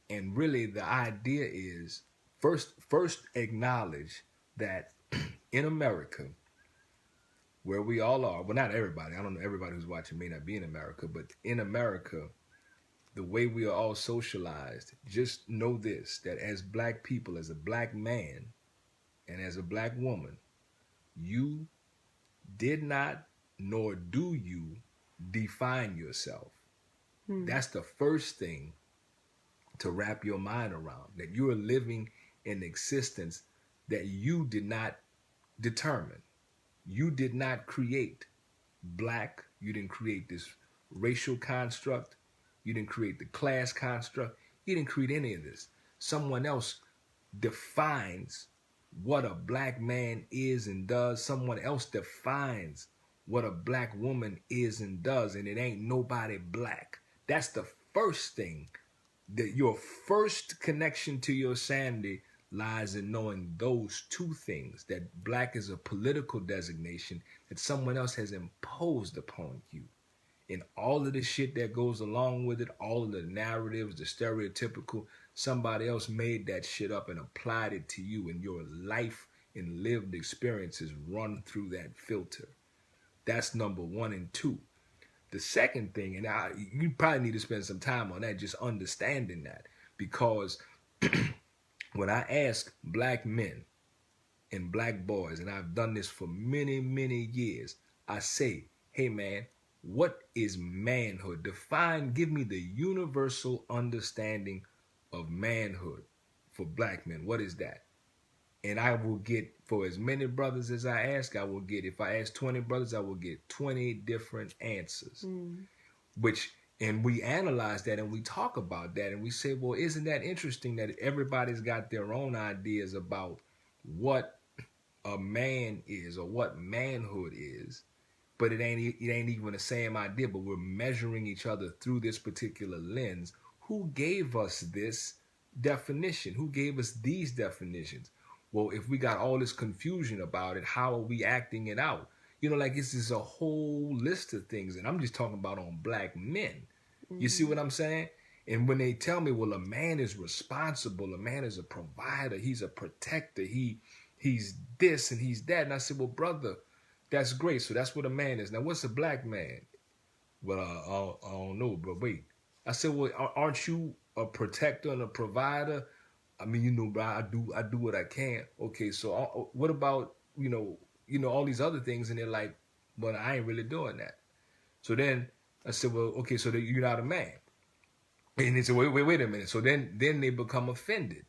B: And really the idea is first acknowledge that in America, where we all are, well, not everybody, I don't know, everybody who's watching may not be in America, but in America, the way we are all socialized, just know this, that as black people, as a black man and as a black woman, you did not, nor do you define yourself. That's the first thing to wrap your mind around, that you are living an existence that you did not determine. You did not create black. You didn't create this racial construct. You didn't create the class construct. You didn't create any of this. Someone else defines what a black man is and does. Someone else defines what a black woman is and does, and it ain't nobody black. That's the first thing. That your first connection to your sanity lies in knowing those two things, that black is a political designation that someone else has imposed upon you. And all of the shit that goes along with it, all of the narratives, the stereotypical, somebody else made that shit up and applied it to you, and your life and lived experiences run through that filter. That's number one and two. The second thing, and you probably need to spend some time on that, just understanding that, because when I ask black men and black boys, and I've done this for many, many years, I say, hey man, what is manhood? Give me the universal understanding of manhood for black men. What is that? And I will get, for as many brothers as I ask, I will get, if I ask 20 brothers, I will get 20 different answers. And we analyze that and we talk about that and we say, well, isn't that interesting that everybody's got their own ideas about what a man is or what manhood is, but it ain't even the same idea, but we're measuring each other through this particular lens. Who gave us this definition? Who gave us these definitions? Well, if we got all this confusion about it, how are we acting it out? You know, like this is a whole list of things, and I'm just talking about on black men. You see what I'm saying? And when they tell me, well, a man is responsible, a man is a provider, he's a protector, he's this and he's that. And I said, well, brother, that's great. So that's what a man is. Now, what's a black man? Well, I don't know, but wait. I said, well, aren't you a protector and a provider? I mean, you know, bro, I do what I can. Okay, so what about, you know, all these other things? And they're like, but I ain't really doing that. So then I said, well, okay, so you're not a man. And they said, wait a minute. So then they become offended.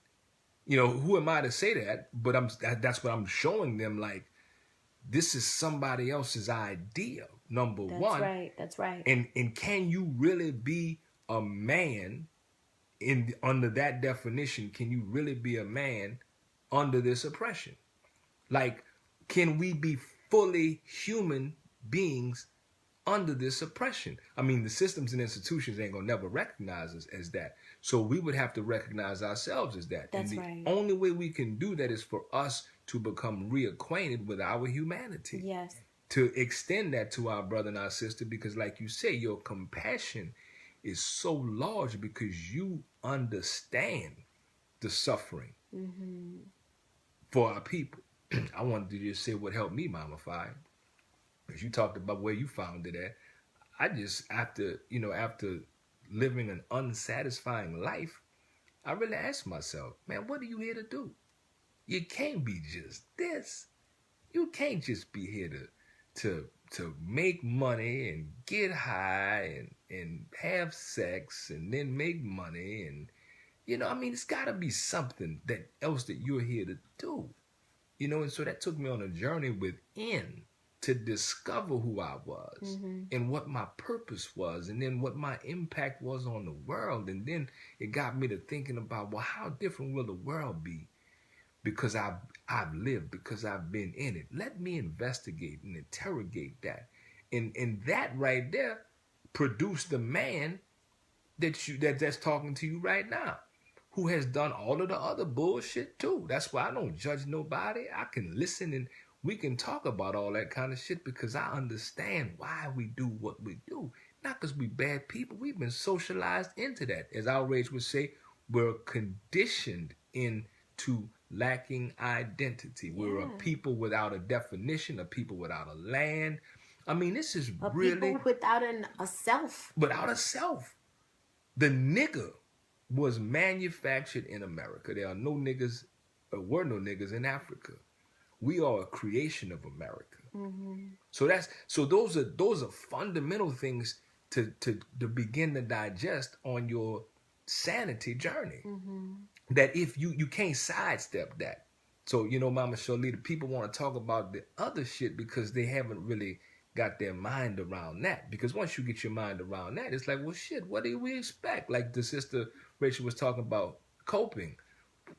B: You know, who am I to say that? But that's what I'm showing them, like, this is somebody else's idea, number one.
A: That's right.
B: And can you really be a man under that definition? Can you really be a man under this oppression? Like, can we be fully human beings under this oppression? I mean, the systems and institutions ain't gonna never recognize us as that. So we would have to recognize ourselves as that.
A: That's
B: and the
A: right.
B: only way we can do that is for us to become reacquainted with our humanity.
A: Yes.
B: To extend that to our brother and our sister, because like you say, your compassion is so large because you understand the suffering for our people. I wanted to just say what helped me, Mama Fi, because you talked about where you found it at. I just, after living an unsatisfying life, I really asked myself, man, what are you here to do? You can't be just this. You can't just be here to make money and get high and have sex and then make money. And, you know, I mean, it's got to be something else that you're here to do. You know, and so that took me on a journey within to discover who I was and what my purpose was, and then what my impact was on the world. And then it got me to thinking about, well, how different will the world be because I've lived, because I've been in it. Let me investigate and interrogate that. And that right there produced the man that's talking to you right now, who has done all of the other bullshit too. That's why I don't judge nobody. I can listen and we can talk about all that kind of shit because I understand why we do what we do. Not because we bad people. We've been socialized into that. As Outrage would say, we're conditioned into lacking identity. We're a people without a definition, a people without a land. I mean, this is really...
A: people without a self.
B: Without a self. The nigger was manufactured in America. There are no niggas, were no niggas in Africa. We are a creation of America. So those are fundamental things to begin to digest on your sanity journey. That if you can't sidestep that. So, Mama Sholita, people want to talk about the other shit because they haven't really got their mind around that. Because once you get your mind around that, it's like, well, shit, what do we expect? Like the sister Rachel was talking about coping.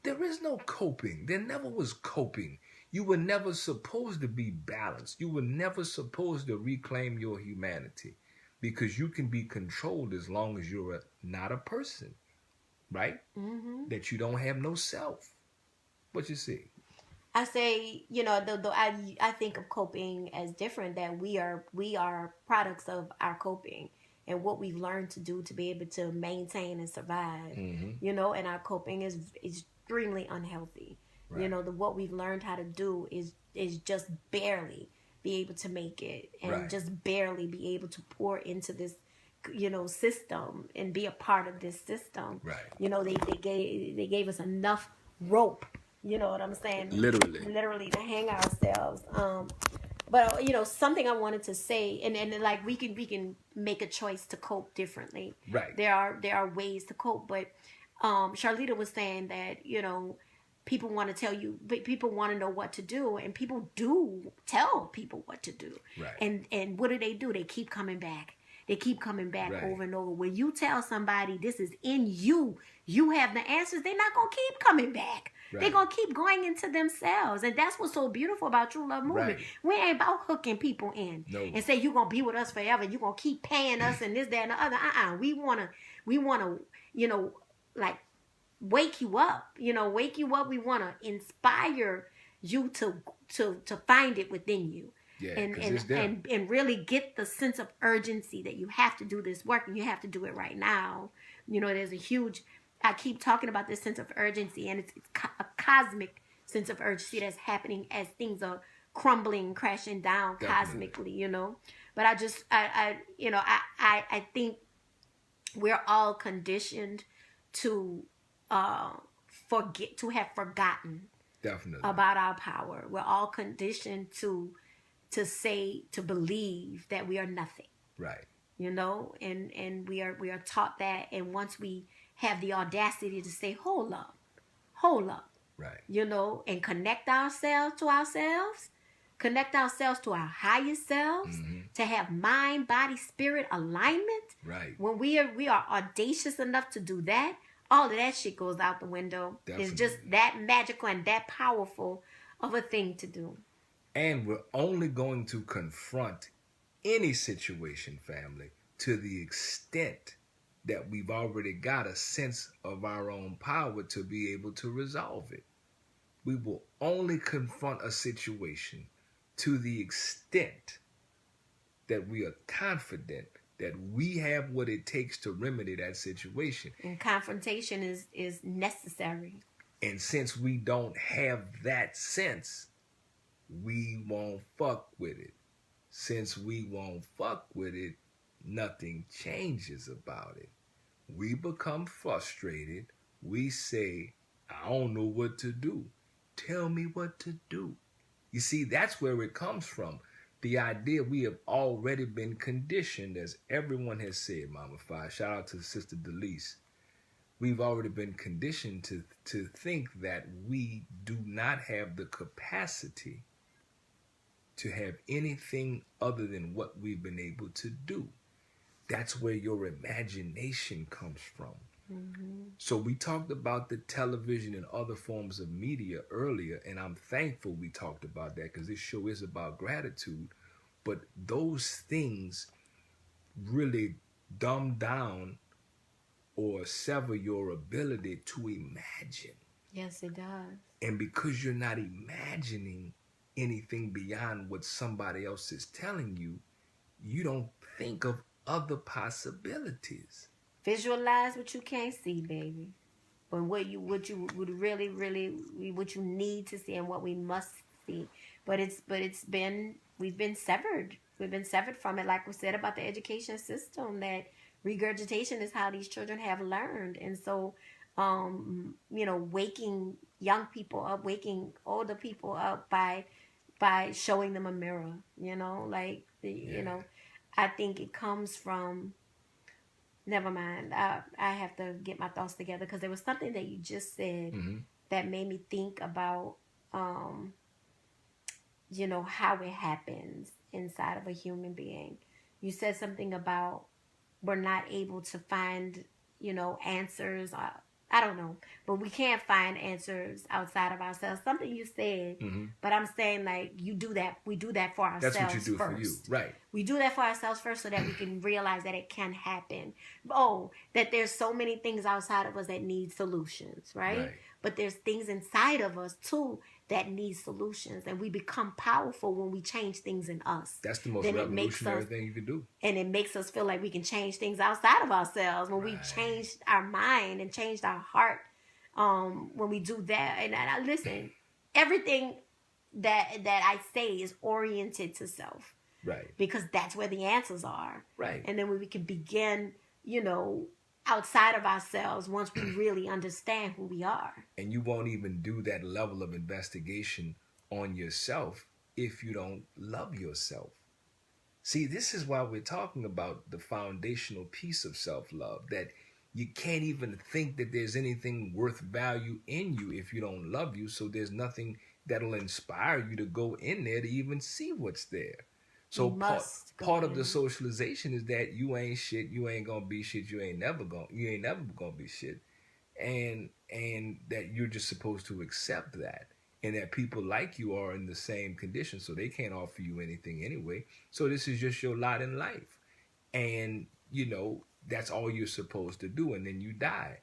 B: There is no coping. There never was coping. You were never supposed to be balanced. You were never supposed to reclaim your humanity because you can be controlled as long as you're not a person, right? That you don't have no self. What you see?
A: I say, I think of coping as different, that we are products of our coping and what we've learned to do to be able to maintain and survive, and our coping is extremely unhealthy. Right. What we've learned how to do is just barely be able to make it and just barely be able to pour into this, system and be a part of this system. Right. They gave us enough rope. You know what I'm saying? Literally to hang ourselves. But something I wanted to say, and like we can make a choice to cope differently. Right. There are ways to cope, but Charlita was saying that people want to tell you, people want to know what to do, and people do tell people what to do. Right. And what do? They keep coming back. They keep coming back over and over. When you tell somebody this is in you, you have the answers, they're not going to keep coming back. Right. They're going to keep going into themselves. And that's what's so beautiful about True Love Movement. Right. We ain't about hooking people in and say, you're going to be with us forever. You're going to keep paying us and this, that, and the other. We want to, like, wake you up. Wake you up. We want to inspire you to find it within you. Yeah, and really get the sense of urgency that you have to do this work and you have to do it right now. There's a huge, I keep talking about this sense of urgency, and it's a cosmic sense of urgency that's happening as things are crumbling, crashing down cosmically, But I think we're all conditioned to have forgotten about our power. We're all conditioned to believe that we are nothing. Right. And we are taught that, and once we have the audacity to say, hold up. Right. And connect ourselves to our higher selves, to have mind, body, spirit alignment. Right. When we are audacious enough to do that, all of that shit goes out the window. Definitely. It's just that magical and that powerful of a thing to do.
B: And we're only going to confront any situation, family, to the extent that we've already got a sense of our own power to be able to resolve it. We will only confront a situation to the extent that we are confident that we have what it takes to remedy that situation.
A: And confrontation is necessary.
B: And since we don't have that sense, we won't fuck with it. Since we won't fuck with it, nothing changes about it. We become frustrated. We say, I don't know what to do. Tell me what to do. You see, that's where it comes from. The idea we have already been conditioned, as everyone has said, Mama Fi. Shout out to Sister Delise. We've already been conditioned to think that we do not have the capacity to have anything other than what we've been able to do. That's where your imagination comes from.
A: Mm-hmm.
B: So we talked about the television and other forms of media earlier, and I'm thankful we talked about that because this show is about gratitude. But those things really dumb down or sever your ability to imagine.
A: Yes, it does.
B: And because you're not imagining anything beyond what somebody else is telling you, you don't think of other possibilities.
A: Visualize what you can't see, baby. But what you would really, what you need to see and what we must see. But we've been severed. We've been severed from it, like we said about the education system, that regurgitation is how these children have learned. And so waking young people up, waking older people up by showing them a mirror, I think it comes from. Never mind. I have to get my thoughts together because there was something that you just said that made me think about, how it happens inside of a human being. You said something about we're not able to find, answers. I don't know, but we can't find answers outside of ourselves. Something you said, but I'm saying like you do that. We do that for ourselves.
B: That's what you do
A: first.
B: for you, right?
A: We do that for ourselves first so that we can realize that it can happen. Oh, that there's so many things outside of us that need solutions, right? But there's things inside of us too that need solutions, and we become powerful when we change things in us.
B: That's the most revolutionary thing you can do.
A: And it makes us feel like we can change things outside of ourselves when we changed our mind and changed our heart. When we do that, and I listen, everything that I say is oriented to self.
B: Right.
A: Because that's where the answers are.
B: Right.
A: And then when we can begin, outside of ourselves once we really understand who we are.
B: And you won't even do that level of investigation on yourself if you don't love yourself. See, this is why we're talking about the foundational piece of self-love, that you can't even think that there's anything worth value in you if you don't love you. So there's nothing that'll inspire you to go in there to even see what's there. So part of the socialization is that you ain't shit, you ain't gonna be shit, you ain't never gonna be shit, and that you're just supposed to accept that, and that people like you are in the same condition, so they can't offer you anything anyway. So this is just your lot in life, and that's all you're supposed to do, and then you die.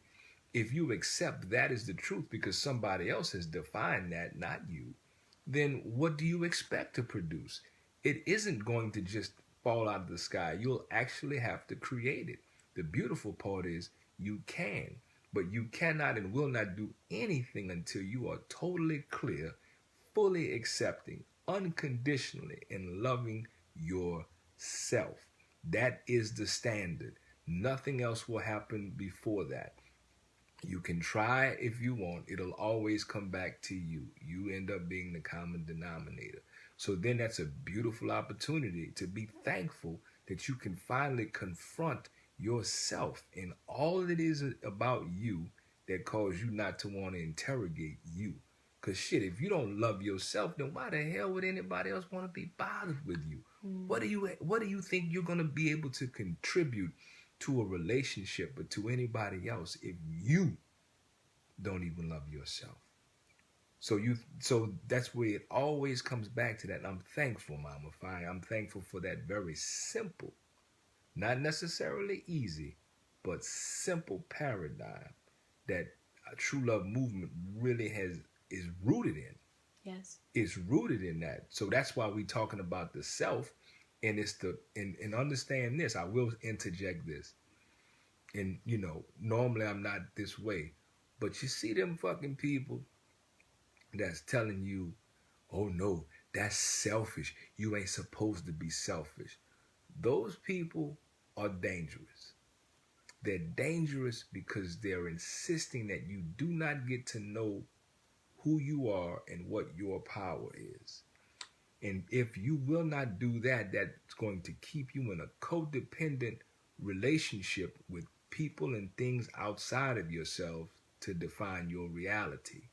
B: If you accept that is the truth because somebody else has defined that, not you, then what do you expect to produce? It isn't going to just fall out of the sky. You'll actually have to create it. The beautiful part is you can, but you cannot and will not do anything until you are totally clear, fully accepting, unconditionally, and loving yourself. That is the standard. Nothing else will happen before that. You can try if you want. It'll always come back to you. You end up being the common denominator. So then that's a beautiful opportunity to be thankful that you can finally confront yourself and all it is about you that caused you not to want to interrogate you. Because shit, if you don't love yourself, then why the hell would anybody else want to be bothered with you? What do you think you're going to be able to contribute to a relationship or to anybody else if you don't even love yourself? So that's where it always comes back to that. And I'm thankful, Mama Fi. I'm thankful for that very simple, not necessarily easy, but simple paradigm that a true love movement really is rooted in.
A: Yes.
B: It's rooted in that. So that's why we're talking about the self, and and understand this. I will interject this. And normally I'm not this way, but you see them fucking people that's telling you, oh no, that's selfish. You ain't supposed to be selfish. Those people are dangerous. They're dangerous because they're insisting that you do not get to know who you are and what your power is. And if you will not do that, that's going to keep you in a codependent relationship with people and things outside of yourself to define your reality.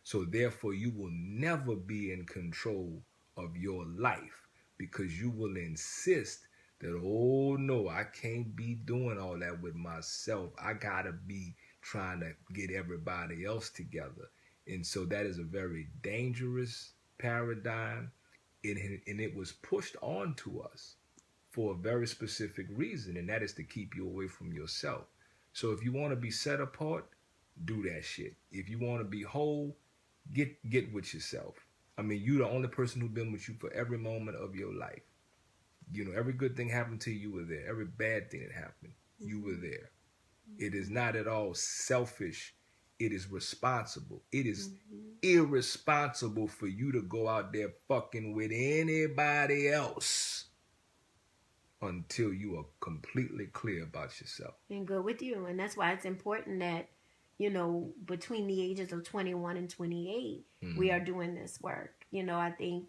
B: So therefore, you will never be in control of your life, because you will insist that, oh no, I can't be doing all that with myself. I gotta be trying to get everybody else together. And so that is a very dangerous paradigm. And it was pushed onto us for a very specific reason, and that is to keep you away from yourself. So if you want to be set apart, do that shit. If you want to be whole, get with yourself. I mean, you the only person who's been with you for every moment of your life. You know, every good thing happened to you, you were there. Every bad thing that happened, you were there. It is not at all selfish. It is responsible. It is irresponsible for you to go out there fucking with anybody else until you are completely clear about yourself.
A: And good with you. And that's why it's important that, you know, between the ages of 21 and 28, we are doing this work. You know, I think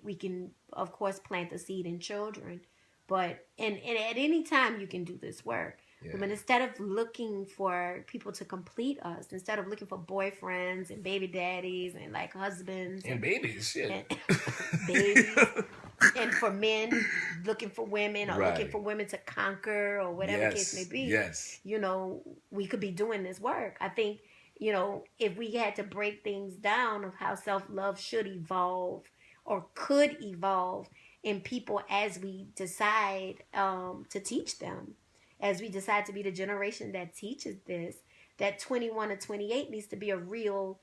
A: we can, of course, plant the seed in children, but and at any time you can do this work. Yeah. But instead of looking for people to complete us, instead of looking for boyfriends and baby daddies and like husbands
B: and babies, shit.
A: And babies, and for men looking for women or looking for women to conquer or whatever the case may be, you know, we could be doing this work. I think, you know, if we had to break things down of how self-love should evolve or could evolve in people as we decide to teach them, as we decide to be the generation that teaches this, that 21 to 28 needs to be a real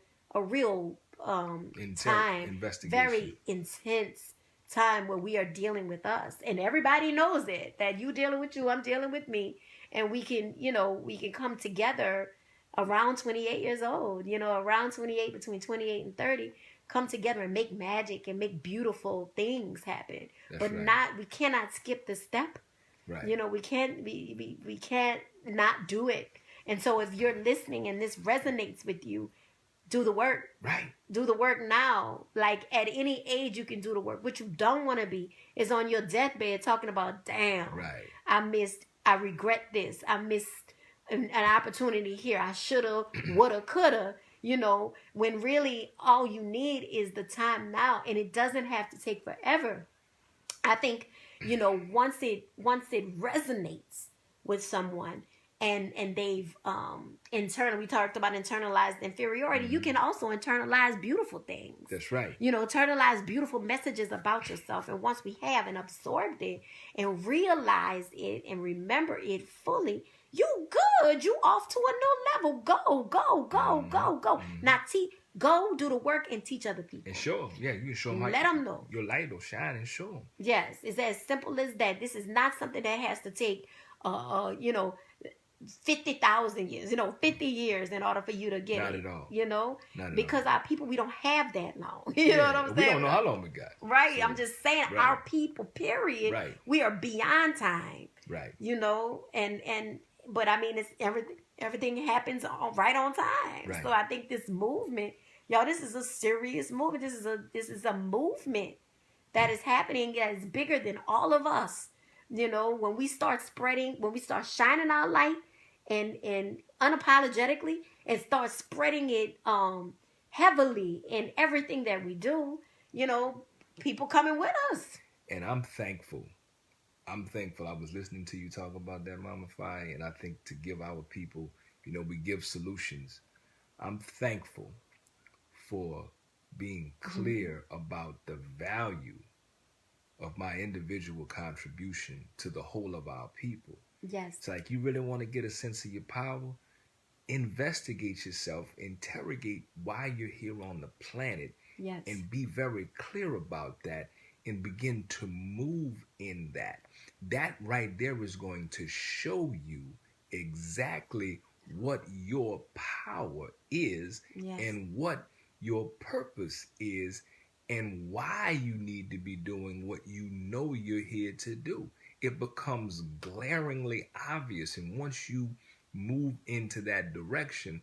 A: time, very intense time where we are dealing with us. And everybody knows it, that you dealing with you, I'm dealing with me. And we can, you know, we can come together around 28 years old, you know, around 28, between 28 and 30, come together and make magic and make beautiful things happen. We cannot skip the step. Right. You know, we can't not do it. And so if you're listening and this resonates with you, do the work. Right. Do the work now. Like at any age you can do the work. What you don't want to be is on your deathbed talking about, damn, I regret this. I missed an opportunity here. I shoulda, woulda, coulda. You know, when really all you need is the time now, and it doesn't have to take forever. I think, you know, once it resonates with someone and they've we talked about internalized inferiority, you can also internalize beautiful things. That's right. You know, internalize beautiful messages about yourself. And once we have and absorbed it and realized it and remember it fully, you good. You off to a new level. Go. Now, go do the work and teach other people.
B: And show them. Yeah, you can show them.
A: Let them know.
B: Your light will shine and show them.
A: Yes, it's as simple as that. This is not something that has to take, 50,000 years, 50 years in order for you to get
B: not
A: it.
B: Not at all.
A: You know?
B: Not at
A: because
B: all.
A: our people, we don't have that long. You know what I'm saying?
B: We don't know how long we got.
A: Right. So, I'm just saying our people, period.
B: Right.
A: We are beyond time.
B: Right.
A: You know, but I mean, it's everything happens right on time. Right. So I think this movement, y'all, this is a serious movement. This is a movement that is happening that is bigger than all of us. You know, when we start shining our light and unapologetically and start spreading it heavily in everything that we do, you know, people coming with us.
B: And I'm thankful. I was listening to you talk about that, Mama Fi, and I think to give our people, you know, we give solutions. I'm thankful for being clear about the value of my individual contribution to the whole of our people.
A: Yes.
B: It's like, you really want to get a sense of your power? Investigate yourself, interrogate why you're here on the planet,
A: yes,
B: and be very clear about that and begin to move in that. That right there is going to show you exactly what your power is, yes, and what your purpose is, and why you need to be doing what you know you're here to do. It becomes glaringly obvious, and once you move into that direction,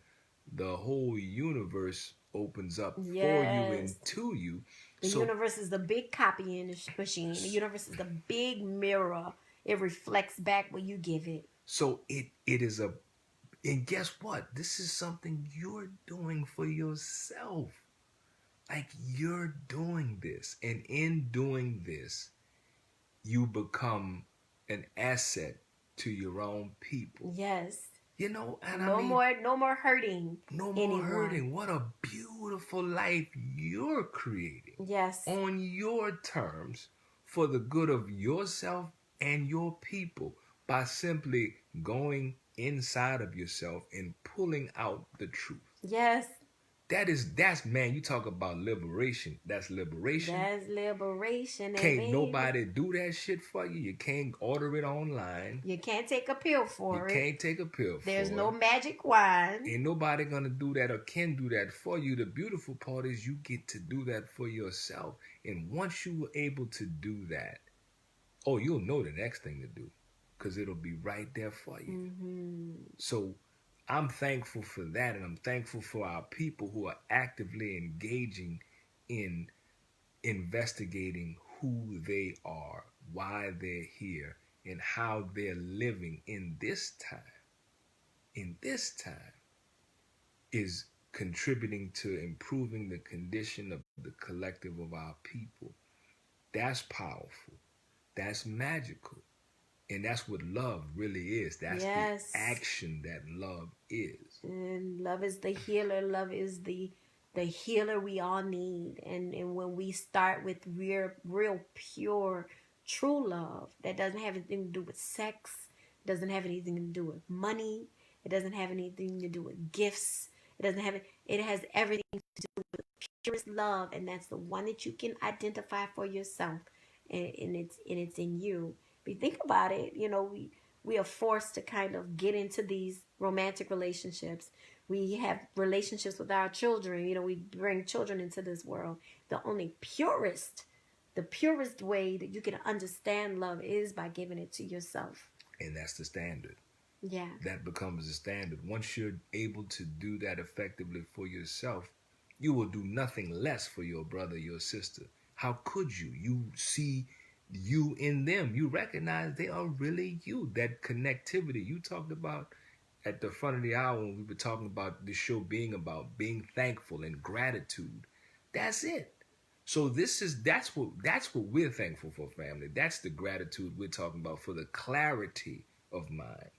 B: the whole universe opens up, yes, for you and to you.
A: The universe is the big copying machine. The universe is the big mirror. It reflects back what you give it.
B: So it is and guess what? This is something you're doing for yourself. Like, you're doing this, and in doing this, you become an asset to your own people.
A: Yes.
B: And
A: no more hurting.
B: No more hurting. What a beautiful life you're creating.
A: Yes.
B: On your terms, for the good of yourself and your people, by simply going inside of yourself and pulling out the truth.
A: Yes.
B: That's man, you talk about liberation. That's liberation.
A: That's liberation.
B: Can't nobody do that shit for you. You can't order it online.
A: You can't take a pill for it.
B: You can't take a pill for it.
A: There's no magic wand.
B: Ain't nobody gonna do that or can do that for you. The beautiful part is you get to do that for yourself. And once you were able to do that, you'll know the next thing to do, because it'll be right there for you.
A: Mm-hmm.
B: So I'm thankful for that, and I'm thankful for our people who are actively engaging in investigating who they are, why they're here, and how they're living in this time. In this time is contributing to improving the condition of the collective of our people. That's powerful. That's magical. And that's what love really is. That's the action that love is.
A: And love is the healer. Love is the healer we all need. And when we start with real pure, true love, that doesn't have anything to do with sex, doesn't have anything to do with money, it doesn't have anything to do with gifts, it has everything to do with the purest love, and that's the one that you can identify for yourself, and it's in you. But think about it, we are forced to kind of get into these romantic relationships. We have relationships with our children. We bring children into this world. The purest way that you can understand love is by giving it to yourself.
B: And that's the standard.
A: Yeah.
B: That becomes the standard. Once you're able to do that effectively for yourself, you will do nothing less for your brother, your sister. How could you? You see you in them. You recognize they are really you. That connectivity you talked about at the front of the hour when we were talking about the show being about being thankful and gratitude. That's it. So that's what we're thankful for, family. That's the gratitude we're talking about, for the clarity of mind,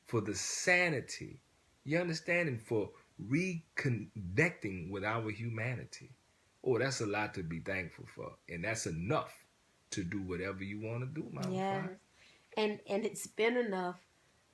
B: for the sanity, you understand, and for reconnecting with our humanity. That's a lot to be thankful for, and that's enough to do whatever you want to do, Mama.
A: Yes. And it's been enough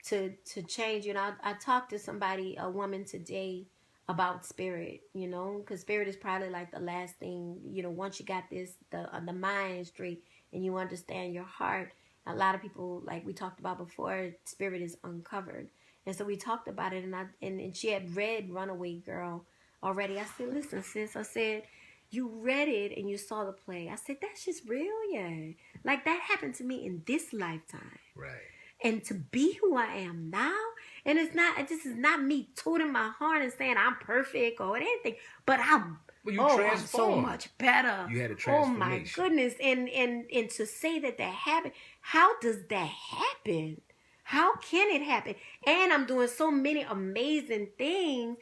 A: to change. I talked to somebody, a woman today, about spirit, because spirit is probably like the last thing, once you got the mind straight and you understand your heart. A lot of people, like we talked about before, spirit is uncovered. And so we talked about it, and she had read Runaway Girl already. I said, listen, sis, I said, you read it and you saw the play. I said, that's just real, yeah. Like, that happened to me in this lifetime.
B: Right.
A: And to be who I am now, and this is not me tooting my horn and saying I'm perfect or anything, but I'm so much better.
B: You had a transformation.
A: Oh my goodness. And to say that happened, how does that happen? How can it happen? And I'm doing so many amazing things.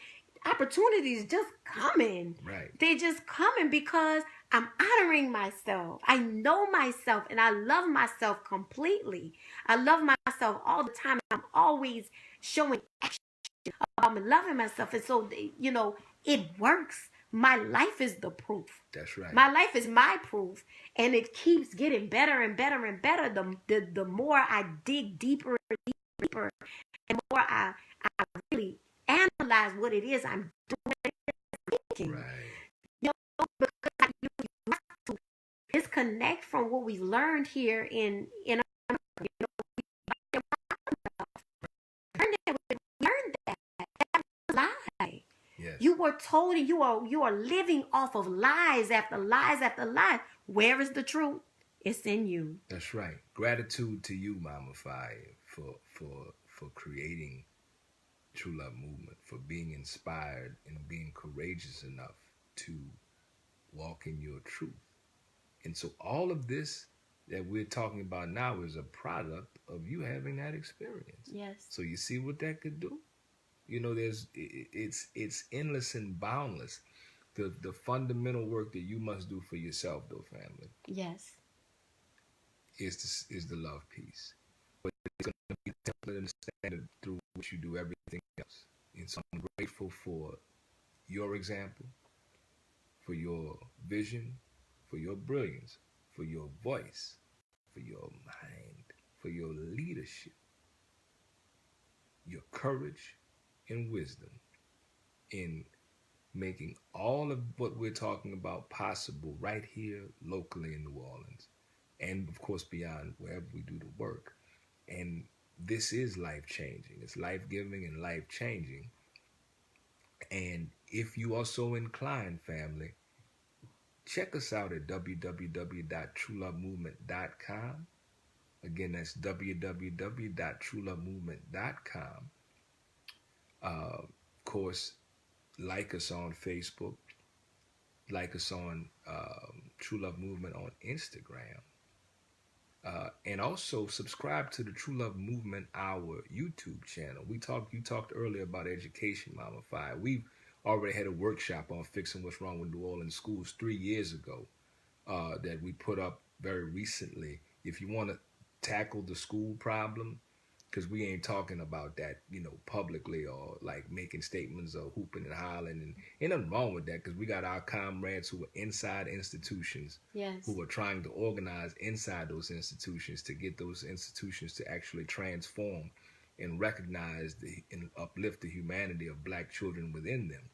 A: Opportunities just coming.
B: Right.
A: They just coming because I'm honoring myself. I know myself and I love myself completely. I love myself all the time. I'm always showing action. I'm loving myself. And so, it works. My life is the proof.
B: That's right.
A: My life is my proof. And it keeps getting better and better and better. The more I dig deeper and deeper, and the more I really analyze what it is I'm doing.
B: Right.
A: Because you have to disconnect from what we learned here in America. We learned that. That's a lie.
B: Yes.
A: You were told, and you are living off of lies after lies after lies. Where is the truth? It's in you.
B: That's right. Gratitude to you, Mama Fire, for creating True Love Movement, for being inspired and being courageous enough to walk in your truth. And so all of this that we're talking about now is a product of you having that experience.
A: Yes.
B: So you see what that could do? It's endless and boundless. the fundamental work that you must do for yourself, though, family,
A: Yes.
B: is the love piece. But it's going to be a template and standard through which you do everything else. And so I'm grateful for your example, for your vision, for your brilliance, for your voice, for your mind, for your leadership, your courage and wisdom in making all of what we're talking about possible right here locally in New Orleans, and of course beyond wherever we do the work. And this is life changing. It's life giving and life changing. And if you are so inclined, family, check us out at www.truelovemovement.com. Again, that's www.truelovemovement.com. Of course, like us on Facebook, like us on True Love Movement on Instagram. And also subscribe to the True Love Movement, our YouTube channel. You talked earlier about education, Mama Fi. We've already had a workshop on fixing what's wrong with New Orleans schools 3 years ago that we put up very recently. If you want to tackle the school problem, because we ain't talking about that, publicly or like making statements or hooping and hollering. And ain't nothing wrong with that, because we got our comrades who are inside institutions,
A: Yes.
B: who are trying to organize inside those institutions to get those institutions to actually transform and recognize and uplift the humanity of Black children within them.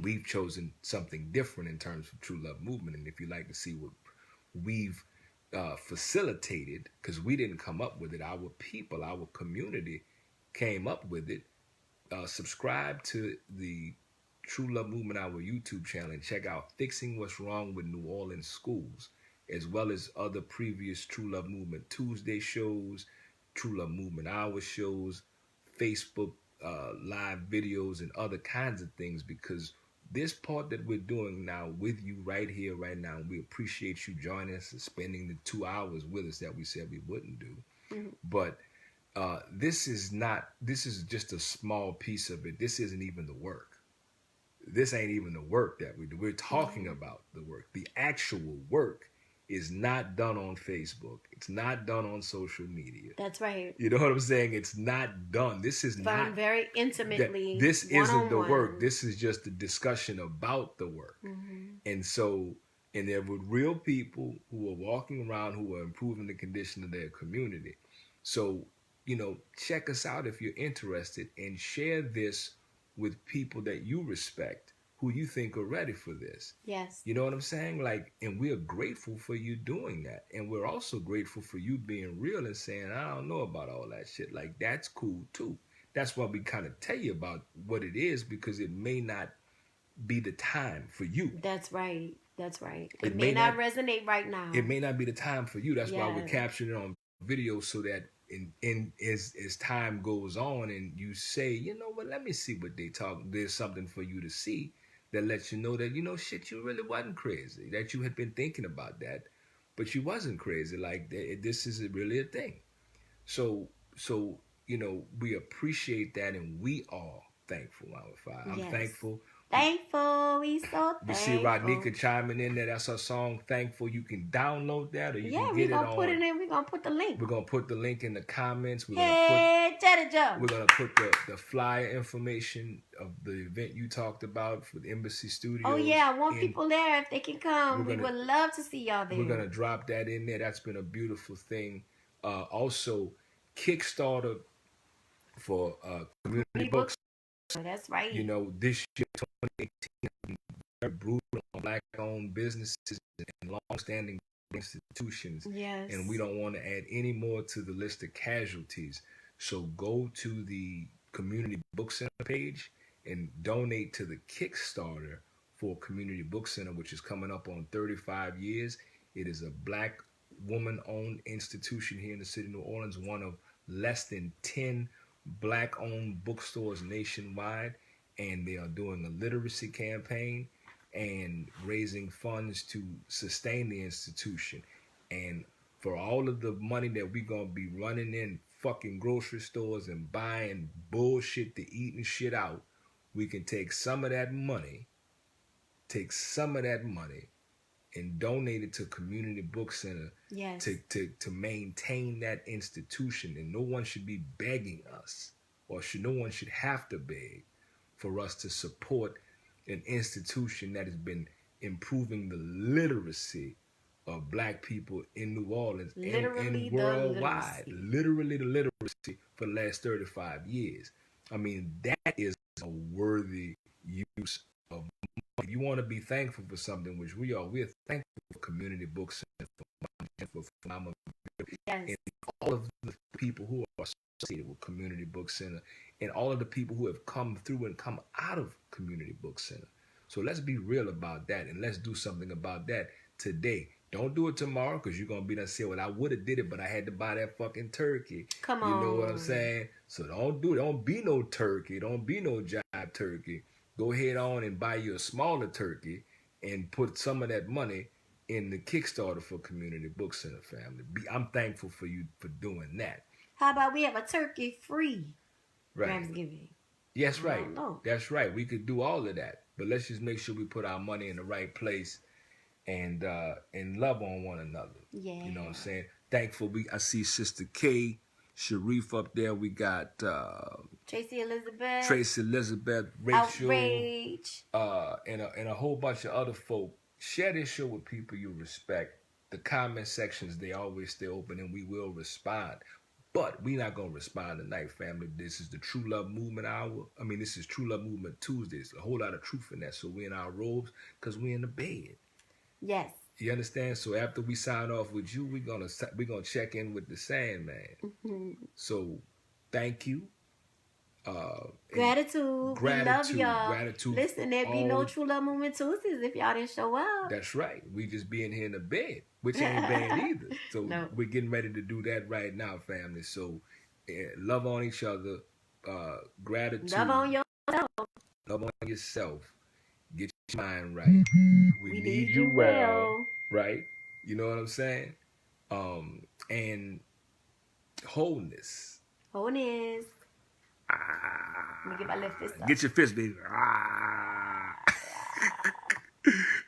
B: We've chosen something different in terms of True Love Movement. And if you'd like to see what we've facilitated, because we didn't come up with it, our people, our community came up with it, subscribe to the True Love Movement, our YouTube channel, and check out Fixing What's Wrong with New Orleans Schools, as well as other previous True Love Movement Tuesday shows, True Love Movement Hour shows, Facebook live videos, and other kinds of things, because this part that we're doing now with you right here, right now, we appreciate you joining us and spending the 2 hours with us that we said we wouldn't do. Mm-hmm. But this is just a small piece of it. This isn't even the work. This ain't even the work that we do. We're talking about the work. The actual work is not done on Facebook. It's not done on social media.
A: That's right.
B: You know what I'm saying? It's not done. This is not
A: very intimately.
B: This isn't the work. This is just a discussion about the work. Mm-hmm. And there were real people who are walking around who are improving the condition of their community. So, check us out if you're interested, and share this with people that you respect, who you think are ready for this.
A: Yes.
B: You know what I'm saying? And we're grateful for you doing that. And we're also grateful for you being real and saying, I don't know about all that shit. That's cool too. That's why we kind of tell you about what it is, because it may not be the time for you.
A: That's right. It may not resonate right now.
B: It may not be the time for you. That's why we're capturing it on video, so that as time goes on and you say, let me see what they talk. There's something for you to see that lets you know that, shit, you really wasn't crazy, that you had been thinking about that, but you wasn't crazy. This is really a thing. So, we appreciate that, and we are thankful, I'm thankful.
A: We so thankful.
B: We see Rodnika chiming in there. That's her song, Thankful. You can download that, or you can get it on.
A: Put it in. We're going to put the link.
B: We're going to put the link in the comments. We're
A: going
B: to put the flyer information of the event you talked about for the Embassy Studios.
A: Oh, yeah. I want people there if they can come. We would love to see y'all there.
B: We're going to drop that in there. That's been a beautiful thing. Also, Kickstarter for community books.
A: That's right.
B: This year, 2018, very brutal on Black-owned businesses and long-standing institutions.
A: Yes.
B: And we don't want to add any more to the list of casualties. So go to the Community Book Center page and donate to the Kickstarter for Community Book Center, which is coming up on 35 years. It is a Black woman-owned institution here in the city of New Orleans, one of less than 10 Black-owned bookstores nationwide, and they are doing a literacy campaign and raising funds to sustain the institution. And for all of the money that we're going to be running in fucking grocery stores and buying bullshit to eat and shit out, we can take some of that money take some of that money and donate it to community book center
A: Yes.
B: to maintain that institution. And no one should be begging us, or no one should have to beg for us to support an institution that has been improving the literacy of black people in New Orleans and worldwide. Literally the literacy for the last 35 years. I mean, that is a worthy use of money. If you want to be thankful for something, which we are, we're thankful for community books and for Mama, and all of the people who are associated with Community Book Center, and all of the people who have come through and come out of Community Book Center. So let's be real about that, and let's do something about that today. Don't do it tomorrow, because you're going to be done saying, well, I would have did it, but I had to buy that fucking turkey.
A: Come on.
B: You know what I'm saying? So don't do it. Don't be no turkey. Don't be no jive turkey. Go ahead on and buy you a smaller turkey and put some of that money in the Kickstarter for Community Book Center, family. I'm thankful for you for doing that.
A: How about we have a turkey-free Thanksgiving?
B: Yes, right. That's right. We could do all of that. But let's just make sure we put our money in the right place and love on one another.
A: Yeah.
B: You know what I'm saying? Thankful. I see Sister K, Sharif up there. We got
A: Tracy Elizabeth,
B: Rachel,
A: Outrage,
B: and a whole bunch of other folk. Share this show with people you respect. The comment sections, they always stay open, and we will respond. But we're not going to respond tonight, family. This is the True Love Movement Hour. I mean, this is True Love Movement Tuesdays. A whole lot of truth in that. So we're in our robes because we're in the bed.
A: Yes.
B: You understand? So after we sign off with you, we're gonna check in with the Sandman. Mm-hmm. So thank you.
A: Gratitude. We love y'all.
B: Gratitude.
A: Listen, there'd be no True Love Movement Tuesdays if y'all didn't show up.
B: That's right. We just being here in the bed, which ain't bad either. So we're getting ready to do that right now, family. So love on each other. Gratitude.
A: Love on yourself.
B: Love on yourself. Get your mind right. We need you well. Right? You know what I'm saying? And wholeness.
A: Let me get my left fist up.
B: Get your fist, baby.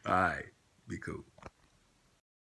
B: All right. Be cool.